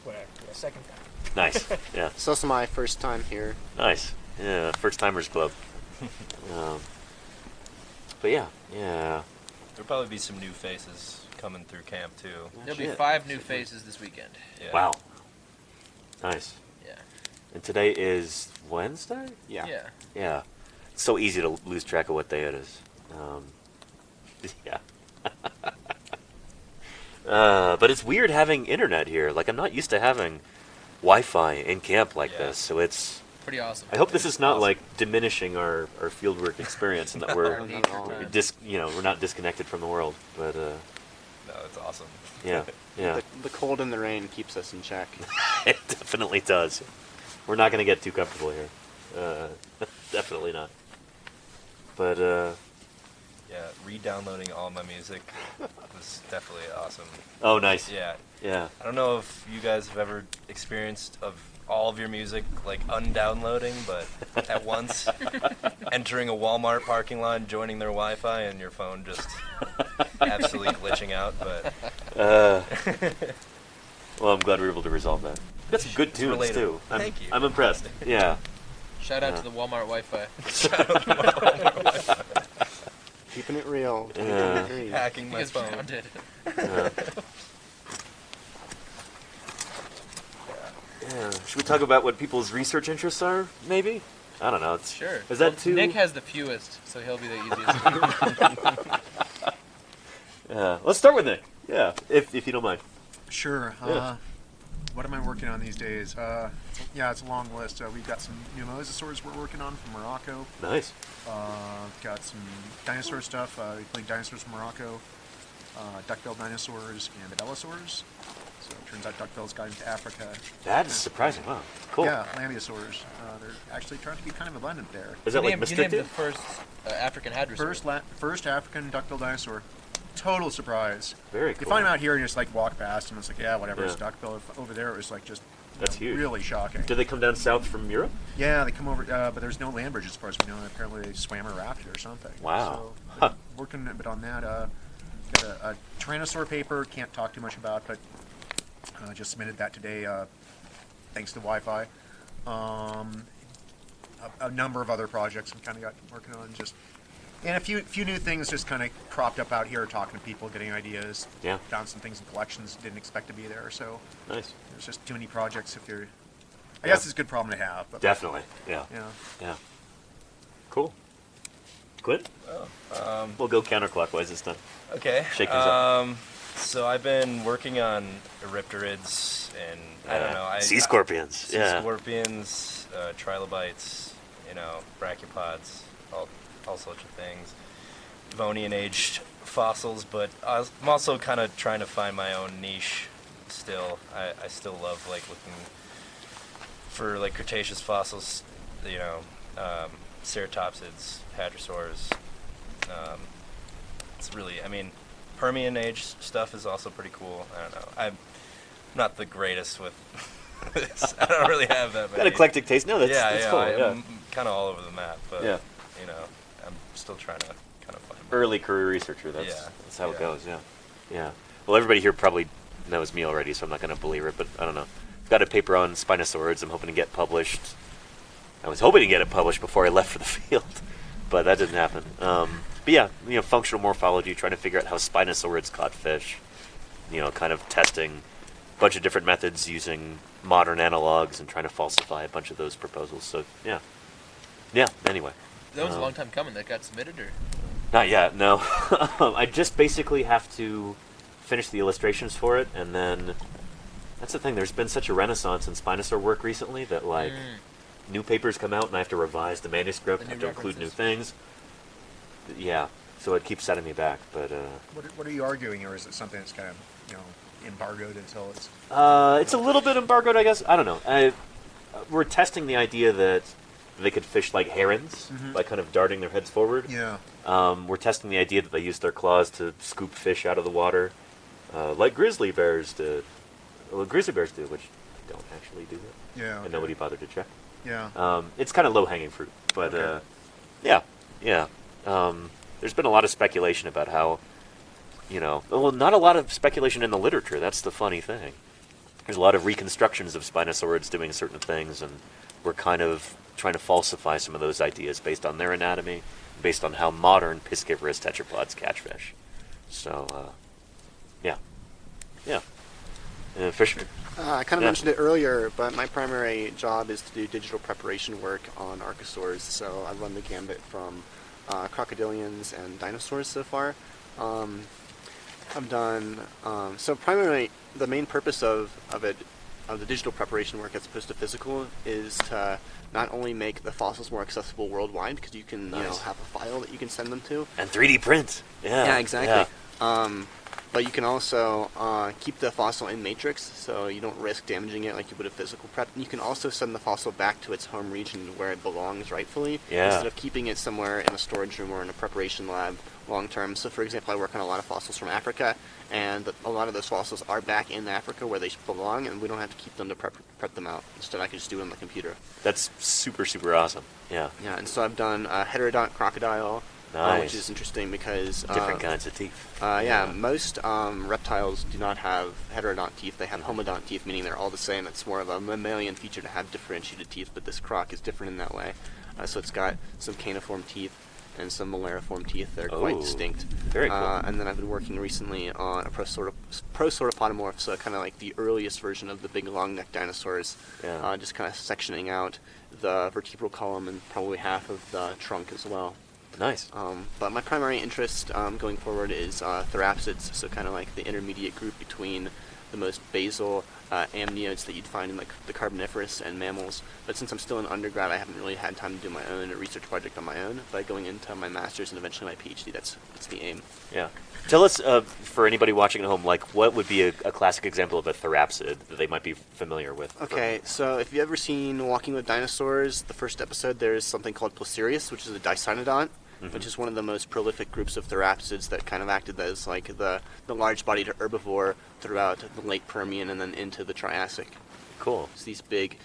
Whatever. Yeah, second time. Nice. Yeah. It's also my first time here. Nice. Yeah. First timers club. But yeah. Yeah. There'll probably be some new faces coming through camp, too. There'll be Shit. 5 new faces this weekend. Yeah. Wow. Nice. Yeah. And today is Wednesday? Yeah. Yeah. Yeah. It's so easy to lose track of what day it is. Yeah. But it's weird having internet here. Like, I'm not used to having Wi-Fi in camp like Yeah. this, so it's... Pretty awesome. I hope this is not, Awesome. like, diminishing our fieldwork experience and that we're, Our leisure time. we're not disconnected from the world. But, No, it's awesome. yeah. Yeah. The cold and the rain keeps us in check. It definitely does. We're not going to get too comfortable here. Definitely not. But, Yeah, re-downloading all my music was definitely awesome. oh, nice. Yeah. Yeah. I don't know if you guys have ever experienced of all of your music, like, undownloading, but at once entering a Walmart parking lot, joining their Wi-Fi, and your phone just absolutely glitching out, but... Well, I'm glad we were able to resolve that. We got some good It's tunes, relatable. too. Thank you. I'm impressed. Yeah. Shout out to the Walmart Wi-Fi. Keeping it real. Yeah. Hacking You my guys phone. found it. Yeah. Should we talk about what people's research interests are, maybe? I don't know. It's, Sure. Is that Well, too... Nick has the fewest, so he'll be the easiest. Yeah. Let's start with Nick. Yeah, if you don't mind. Sure. Yeah. What am I working on these days? Yeah, it's a long list. We've got some new mosasaurs we're working on from Morocco. Nice. Got some dinosaur stuff. We played dinosaurs from Morocco, duck-billed dinosaurs, and belosaurs. So it turns out duck-bills got into Africa. That is surprising. Wow. Cool. Yeah, lambeosaurs. They're actually trying to be kind of abundant there. Is that like you named the restricted? first African hadrosaur. First African duck-billed dinosaur. Total surprise. Very You cool. find them out here and just like walk past and it's like, yeah, whatever, it's Yeah. duck-billed. Over there it was like just That's huge. really shocking. Did they come down south from Europe? Yeah, they come over, but there's no land bridge as far as we know. Apparently they swam or rafted or something. Wow. So, Huh. working a bit on that. Got a Tyrannosaur paper, can't talk too much about, but just submitted that today thanks to Wi-Fi. a number of other projects I'm kind of got working on. And a few new things just kind of cropped up out here, talking to people, getting ideas. Yeah. Found some things in collections didn't expect to be there. So Nice. there's just too many projects if you're. I guess it's a good problem to have. But Definitely. Yeah. Yeah. Yeah. Cool. Quinn? We'll go counterclockwise this time. Okay. Shake things up. So I've been working on Eurypterids and I don't know. Sea scorpions. Sea scorpions, trilobites, brachiopods, all sorts of things. Devonian aged fossils, but I'm also kind of trying to find my own niche still. I still love looking for Cretaceous fossils, ceratopsids, hadrosaurs. It's really, Permian age stuff is also pretty cool. I don't know. I'm not the greatest with this. I don't really have that many. Got eclectic taste. No, that's cool. I'm kind of all over the map, but Yeah. I'm still trying to kind of find Early career researcher. That's Yeah. that's how it Yeah. goes. Yeah. Yeah. Well, everybody here probably knows me already, so I'm not going to belabor it. But I don't know. I've got a paper on Spinosaurids. I'm hoping to get published. I was hoping to get it published before I left for the field, but that didn't happen. But yeah, functional morphology, trying to figure out how Spinosaurids caught fish. Kind of testing a bunch of different methods using modern analogs and trying to falsify a bunch of those proposals. So yeah. Anyway. That was a long time coming. That got submitted, or? Not yet, no. I just basically have to finish the illustrations for it, and then that's the thing. There's been such a renaissance in Spinosaur work recently that new papers come out, and I have to revise the manuscript. I have to include new things. Yeah, so it keeps setting me back. But What are you arguing, or is it something that's kind of embargoed until it's? it's a little bit embargoed, I guess. I don't know. We're testing the idea that they could fish like herons by kind of darting their heads forward. Yeah. We're testing the idea that they use their claws to scoop fish out of the water, like grizzly bears do. Well, grizzly bears do, which I don't actually do that. Yeah. And nobody bothered to check. Yeah. It's kind of low-hanging fruit, but Okay. yeah. There's been a lot of speculation about how, well, not a lot of speculation in the literature. That's the funny thing. There's a lot of reconstructions of Spinosaurids doing certain things, and we're kind of trying to falsify some of those ideas based on their anatomy, based on how modern piscivorous tetrapods catch fish. So, yeah. Fisher? I kind of mentioned it earlier, but my primary job is to do digital preparation work on archosaurs. So I run the gambit from crocodilians and dinosaurs so far. I've done so primarily the main purpose of the digital preparation work as opposed to physical is to not only make the fossils more accessible worldwide because you can Nice. have a file that you can send them to. And 3D print. Yeah. Yeah, exactly. But you can also keep the fossil in matrix, so you don't risk damaging it like you would a physical prep. And you can also send the fossil back to its home region where it belongs rightfully, instead of keeping it somewhere in a storage room or in a preparation lab long term. So, for example, I work on a lot of fossils from Africa, and a lot of those fossils are back in Africa where they belong, and we don't have to keep them to prep them out. Instead, I can just do it on the computer. That's super, super awesome. Yeah. Yeah, and so I've done heterodont crocodile. Nice. Which is interesting because Different kinds of teeth. most reptiles do not have heterodont teeth. They have homodont teeth, meaning they're all the same. It's more of a mammalian feature to have differentiated teeth, but this croc is different in that way. So it's got some caniform teeth and some malariform teeth. They're quite distinct. Very cool. And then I've been working recently on a prosauropodomorph, so kind of like the earliest version of the big long-necked dinosaurs. Yeah. Just kind of sectioning out the vertebral column and probably half of the trunk as well. Nice. But my primary interest going forward is therapsids, so kind of like the intermediate group between the most basal amniotes that you'd find in like the Carboniferous and mammals. But since I'm still in undergrad, I haven't really had time to do my own research project on my own. But going into my master's and eventually my PhD, that's the aim. Yeah. Tell us, for anybody watching at home, like what would be a classic example of a therapsid that they might be familiar with? Okay, so if you've ever seen Walking with Dinosaurs, the first episode, there's something called Placerius, which is a dicynodont. Which is one of the most prolific groups of therapsids that kind of acted as like the large-bodied herbivore throughout the late Permian and then into the Triassic. Cool. It's these big,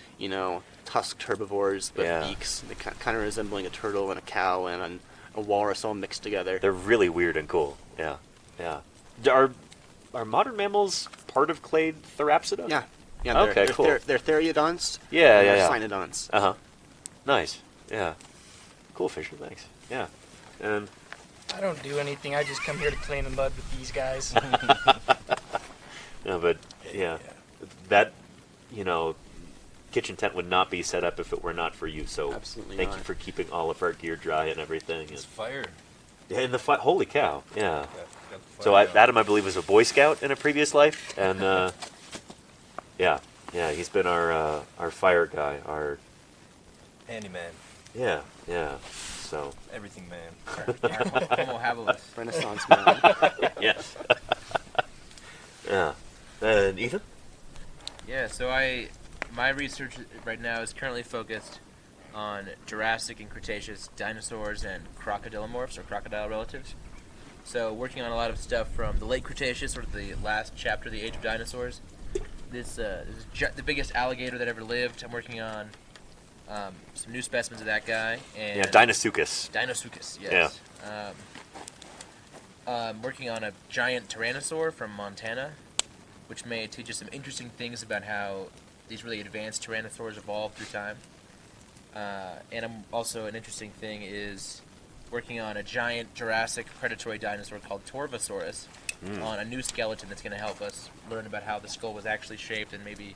tusked herbivores with beaks, kind of resembling a turtle and a cow and a walrus all mixed together. They're really weird and cool. Yeah. Are modern mammals part of clade Therapsida? Yeah. Okay, cool. They're theriodonts. Yeah. They're cynodonts. Nice. Yeah. Cool, Fisher. Thanks. Yeah. And I don't do anything. I just come here to play in the mud with these guys. no, but yeah, that kitchen tent would not be set up if it were not for you. So Absolutely thank not. you for keeping all of our gear dry and everything. It's fire. And the holy cow, yeah. Got the So fire going. Adam, I believe, was a Boy Scout in a previous life, and yeah, he's been our fire guy, our Handyman. yeah. So Everything man. Homo habilis. Renaissance man. yes, yeah. And Ethan, Yeah, so my research right now is currently focused on Jurassic and Cretaceous dinosaurs and crocodilomorphs, or crocodile relatives. So working on a lot of stuff from the late Cretaceous, sort of the last chapter of the Age of Dinosaurs. This is the biggest alligator that ever lived. I'm working on some new specimens of that guy. And yeah, Dinosuchus. Dinosuchus, yes. Working on a giant tyrannosaur from Montana, which may teach us some interesting things about how these really advanced tyrannosaurs evolved through time. And also an interesting thing is working on a giant Jurassic predatory dinosaur called Torvosaurus on a new skeleton that's going to help us learn about how the skull was actually shaped and maybe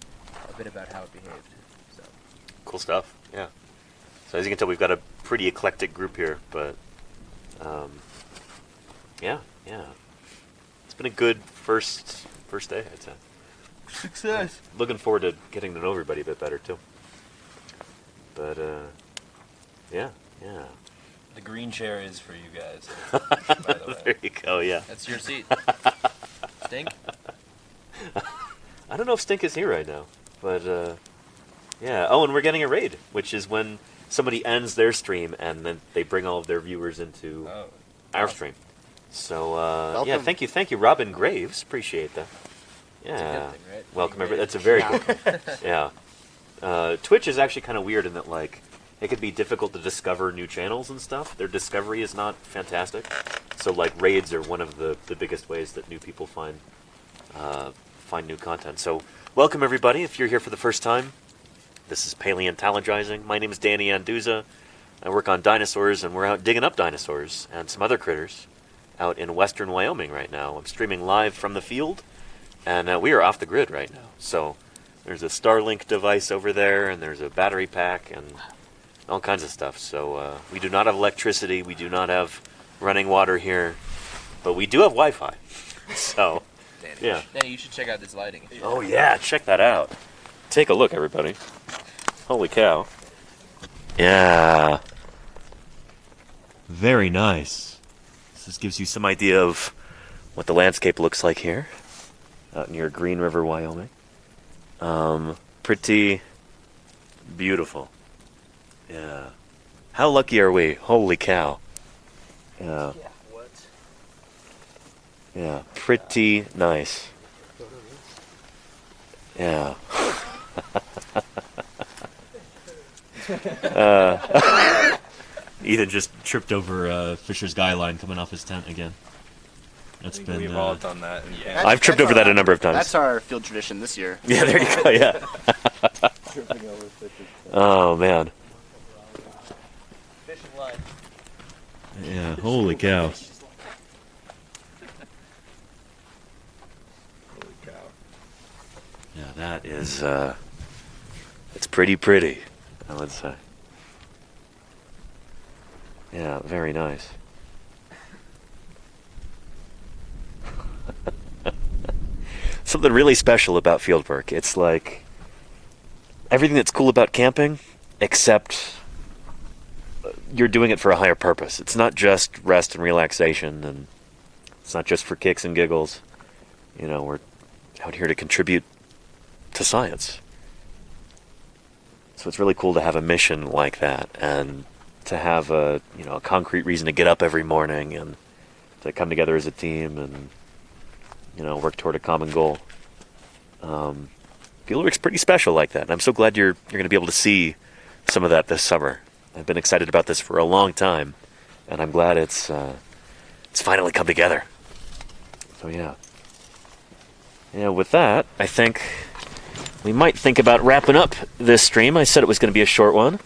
a bit about how it behaved. So. Cool stuff. Yeah. So as you can tell, we've got a pretty eclectic group here, but yeah. It's been a good first day, I'd say. Success. Looking forward to getting to know everybody a bit better too. But yeah. The green chair is for you guys. By the way. There you go. Yeah. That's your seat. Stink? I don't know if Stink is here right now, but yeah. Oh, and we're getting a raid, which is when somebody ends their stream and then they bring all of their viewers into Oh, our stream. So yeah, Welcome. thank you, Robin Graves. Appreciate that. Yeah. It's a good thing, right? Welcome, Being everybody. That's a very good thing. Yeah. Twitch is actually kind of weird in that, like, it could be difficult to discover new channels and stuff. Their discovery is not fantastic. So, like, raids are one of the biggest ways that new people find new content. So, welcome, everybody. If you're here for the first time, this is Paleontologizing. My name is Danny Anduza. I work on dinosaurs, and we're out digging up dinosaurs and some other critters out in western Wyoming right now. I'm streaming live from the field, and we are off the grid right now. So there's a Starlink device over there, and there's a battery pack, and all kinds of stuff. So we do not have electricity. We do not have running water here, but we do have Wi-Fi. So, Danny, yeah. Danny, you should check out this lighting. Oh, yeah. Check that out. Take a look, everybody. Holy cow. Yeah. Very nice. This gives you some idea of what the landscape looks like here out near Green River, Wyoming. Pretty beautiful. Yeah. How lucky are we? Holy cow. Yeah. What? Yeah. Pretty nice. Yeah. Ethan just tripped over Fisher's guy line coming off his tent again. That's been. We've all done that. That's- I've tripped that's over that our- a number of times. That's our field tradition this year. Yeah, there you go. Yeah. Oh man. Fishing line. Yeah. Holy cow. Holy cow. Yeah, that is. It's pretty, I would say. Yeah, very nice. Something really special about fieldwork. It's like everything that's cool about camping, except you're doing it for a higher purpose. It's not just rest and relaxation, and it's not just for kicks and giggles. You know, we're out here to contribute to science. So it's really cool to have a mission like that, and to have a concrete reason to get up every morning and to come together as a team and work toward a common goal. Fieldwork's pretty special like that, and I'm so glad you're going to be able to see some of that this summer. I've been excited about this for a long time, and I'm glad it's finally come together. So yeah. With that, I think we might think about wrapping up this stream. I said it was going to be a short one.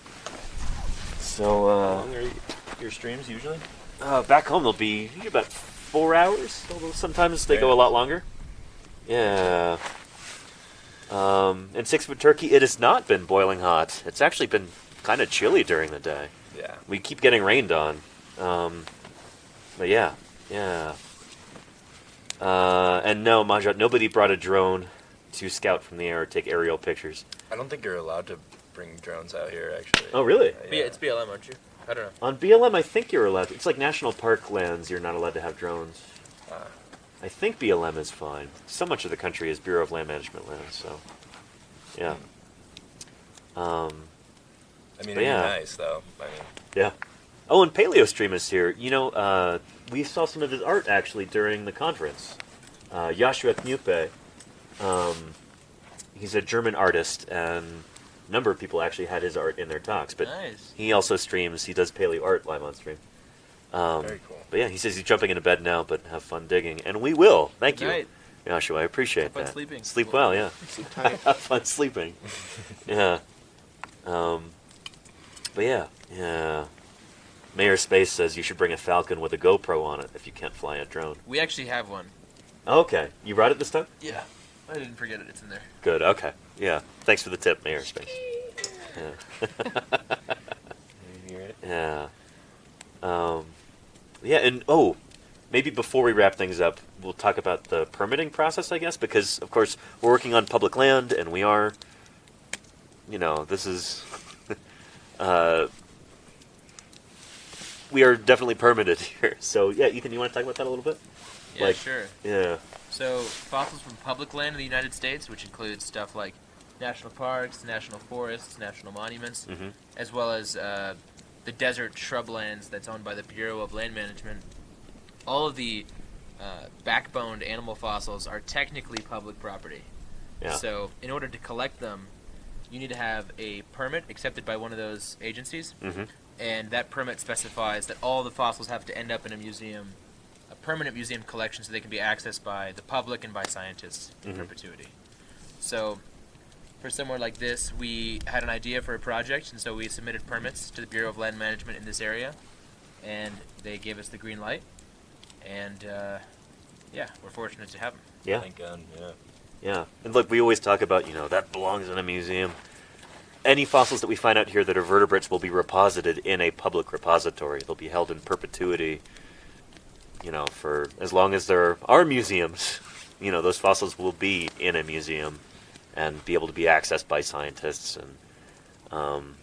So, How long are your streams usually? back home they'll be about 4 hours, although sometimes they go a lot longer. Yeah. In 6-Foot Turkey, it has not been boiling hot. It's actually been kind of chilly during the day. Yeah. We keep getting rained on. But yeah. And no, Majot, nobody brought a drone to scout from the air or take aerial pictures. I don't think you're allowed to bring drones out here, actually. Oh, really? Yeah, it's BLM, aren't you? I don't know. On BLM, I think you're allowed. It's like national park lands. You're not allowed to have drones. I think BLM is fine. So much of the country is Bureau of Land Management land. So, yeah. I mean, it'd be nice, though. I mean, Yeah. Oh, and PaleoStream is here. You know, we saw some of his art actually during the conference. Joshua Knupe. He's a German artist, and a number of people actually had his art in their talks. But Nice. he also streams. He does paleo art live on stream. very cool. But yeah, he says he's jumping into bed now, but have fun digging, and we will. Thank you, Night. Joshua. I appreciate Have fun that. sleeping. Sleep well, yeah. Sleep tight. Have fun sleeping. Yeah. But yeah. Mayor Space says you should bring a Falcon with a GoPro on it if you can't fly a drone. We actually have one. Okay, you brought it this time? Yeah. I didn't forget it. It's in there. Good. Okay. Yeah. Thanks for the tip, Mayor Space. Yeah. You hear it? Yeah. Yeah, and maybe before we wrap things up, we'll talk about the permitting process, I guess, because of course we're working on public land, and we are, this is, we are definitely permitted here. So yeah, Ethan, you want to talk about that a little bit? Yeah, sure. Yeah. So, fossils from public land in the United States, which includes stuff like national parks, national forests, national monuments, Mm-hmm. as well as the desert shrublands that's owned by the Bureau of Land Management. All of the backboned animal fossils are technically public property. Yeah. So, in order to collect them, you need to have a permit accepted by one of those agencies, Mm-hmm. and that permit specifies that all the fossils have to end up in a museum, a permanent museum collection, so they can be accessed by the public and by scientists in Mhm. perpetuity. So, for somewhere like this, we had an idea for a project, and so we submitted permits to the Bureau of Land Management in this area, and they gave us the green light, and we're fortunate to have them. Yeah. Thank God, yeah. Yeah, and look, we always talk about, that belongs in a museum. Any fossils that we find out here that are vertebrates will be reposited in a public repository. They'll be held in perpetuity, for as long as there are museums. Those fossils will be in a museum and be able to be accessed by scientists and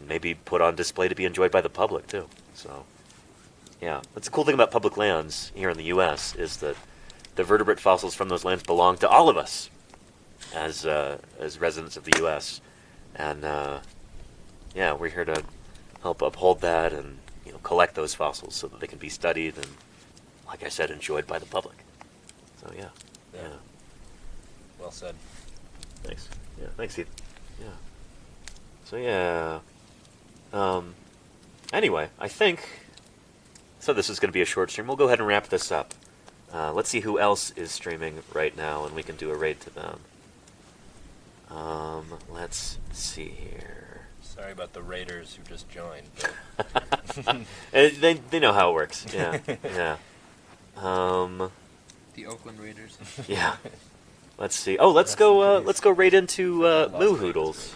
maybe put on display to be enjoyed by the public, too. So, yeah, that's the cool thing about public lands here in the U.S. is that the vertebrate fossils from those lands belong to all of us as residents of the U.S. And, we're here to help uphold that and, collect those fossils so that they can be studied and, like I said, enjoyed by the public. So, yeah. Well said. Thanks. Yeah, thanks, Steve. Yeah. So, yeah. Anyway, I think... So this is going to be a short stream. We'll go ahead and wrap this up. Let's see who else is streaming right now, and we can do a raid to them. Let's see here. Sorry about the Raiders who just joined. They know how it works. Yeah, yeah. The Oakland Raiders. Yeah. Let's see. Oh, let's go right into Moo Hoodles.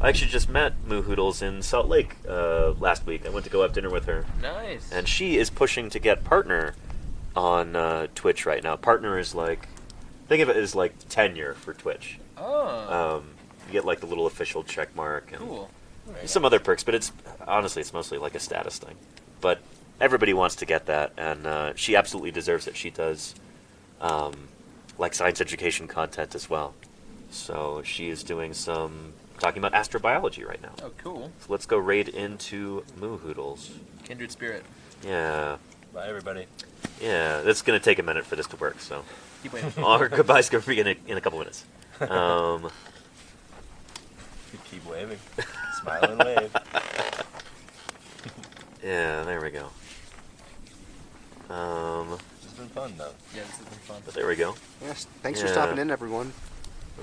I actually just met Moo Hoodles in Salt Lake last week. I went to go have dinner with her. Nice. And she is pushing to get Partner on Twitch right now. Partner is think of it as like tenure for Twitch. Oh. You get like the little official check mark and Cool. some other perks, but it's mostly like a status thing. But everybody wants to get that, and she absolutely deserves it. She does like science education content as well. So she is doing some talking about astrobiology right now. Oh, cool. So let's go raid into Moo Hoodles. Kindred spirit. Yeah. Bye, everybody. Yeah, it's going to take a minute for this to work, so... Keep waiting. Our goodbyes going to be in a couple minutes. Keep waving. Smile and wave. Yeah, there we go. This has been fun, though. Yeah, this has been fun. But there we go. Yes, thanks for Yeah. stopping in, everyone.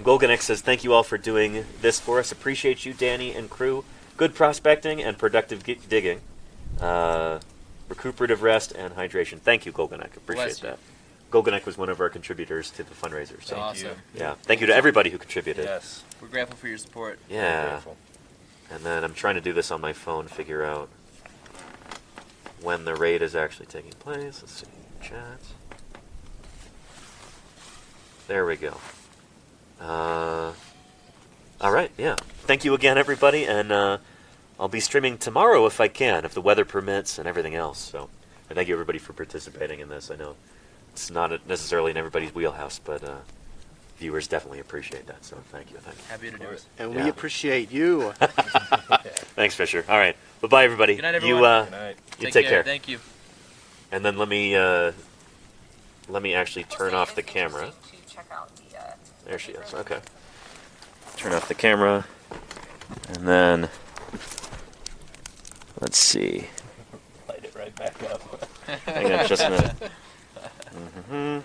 Golganek says, thank you all for doing this for us. Appreciate you, Danny and crew. good prospecting and productive digging, recuperative rest, and hydration. Thank you, Golganek. Appreciate Bless you. that. Golganek was one of our contributors to the fundraiser. So, Thank you. Awesome. yeah, thank you to everybody who contributed. Yes. We're grateful for your support. Yeah. Grateful. And then I'm trying to do this on my phone, figure out when the raid is actually taking place. Let's see. Chat. There we go. All right, yeah. Thank you again, everybody, and I'll be streaming tomorrow if I can, if the weather permits and everything else. So, and thank you, everybody, for participating in this. I know it's not necessarily in everybody's wheelhouse, but viewers definitely appreciate that. So, thank you. Happy to do it. And Yeah. we appreciate you. Thanks, Fisher. All right, bye-bye, everybody. Good night, everyone. Good night. You take care. Thank you. And then let me actually turn off the camera. There she is. Okay. Turn off the camera, and then let's see. Light it right back up. Hang on just a minute.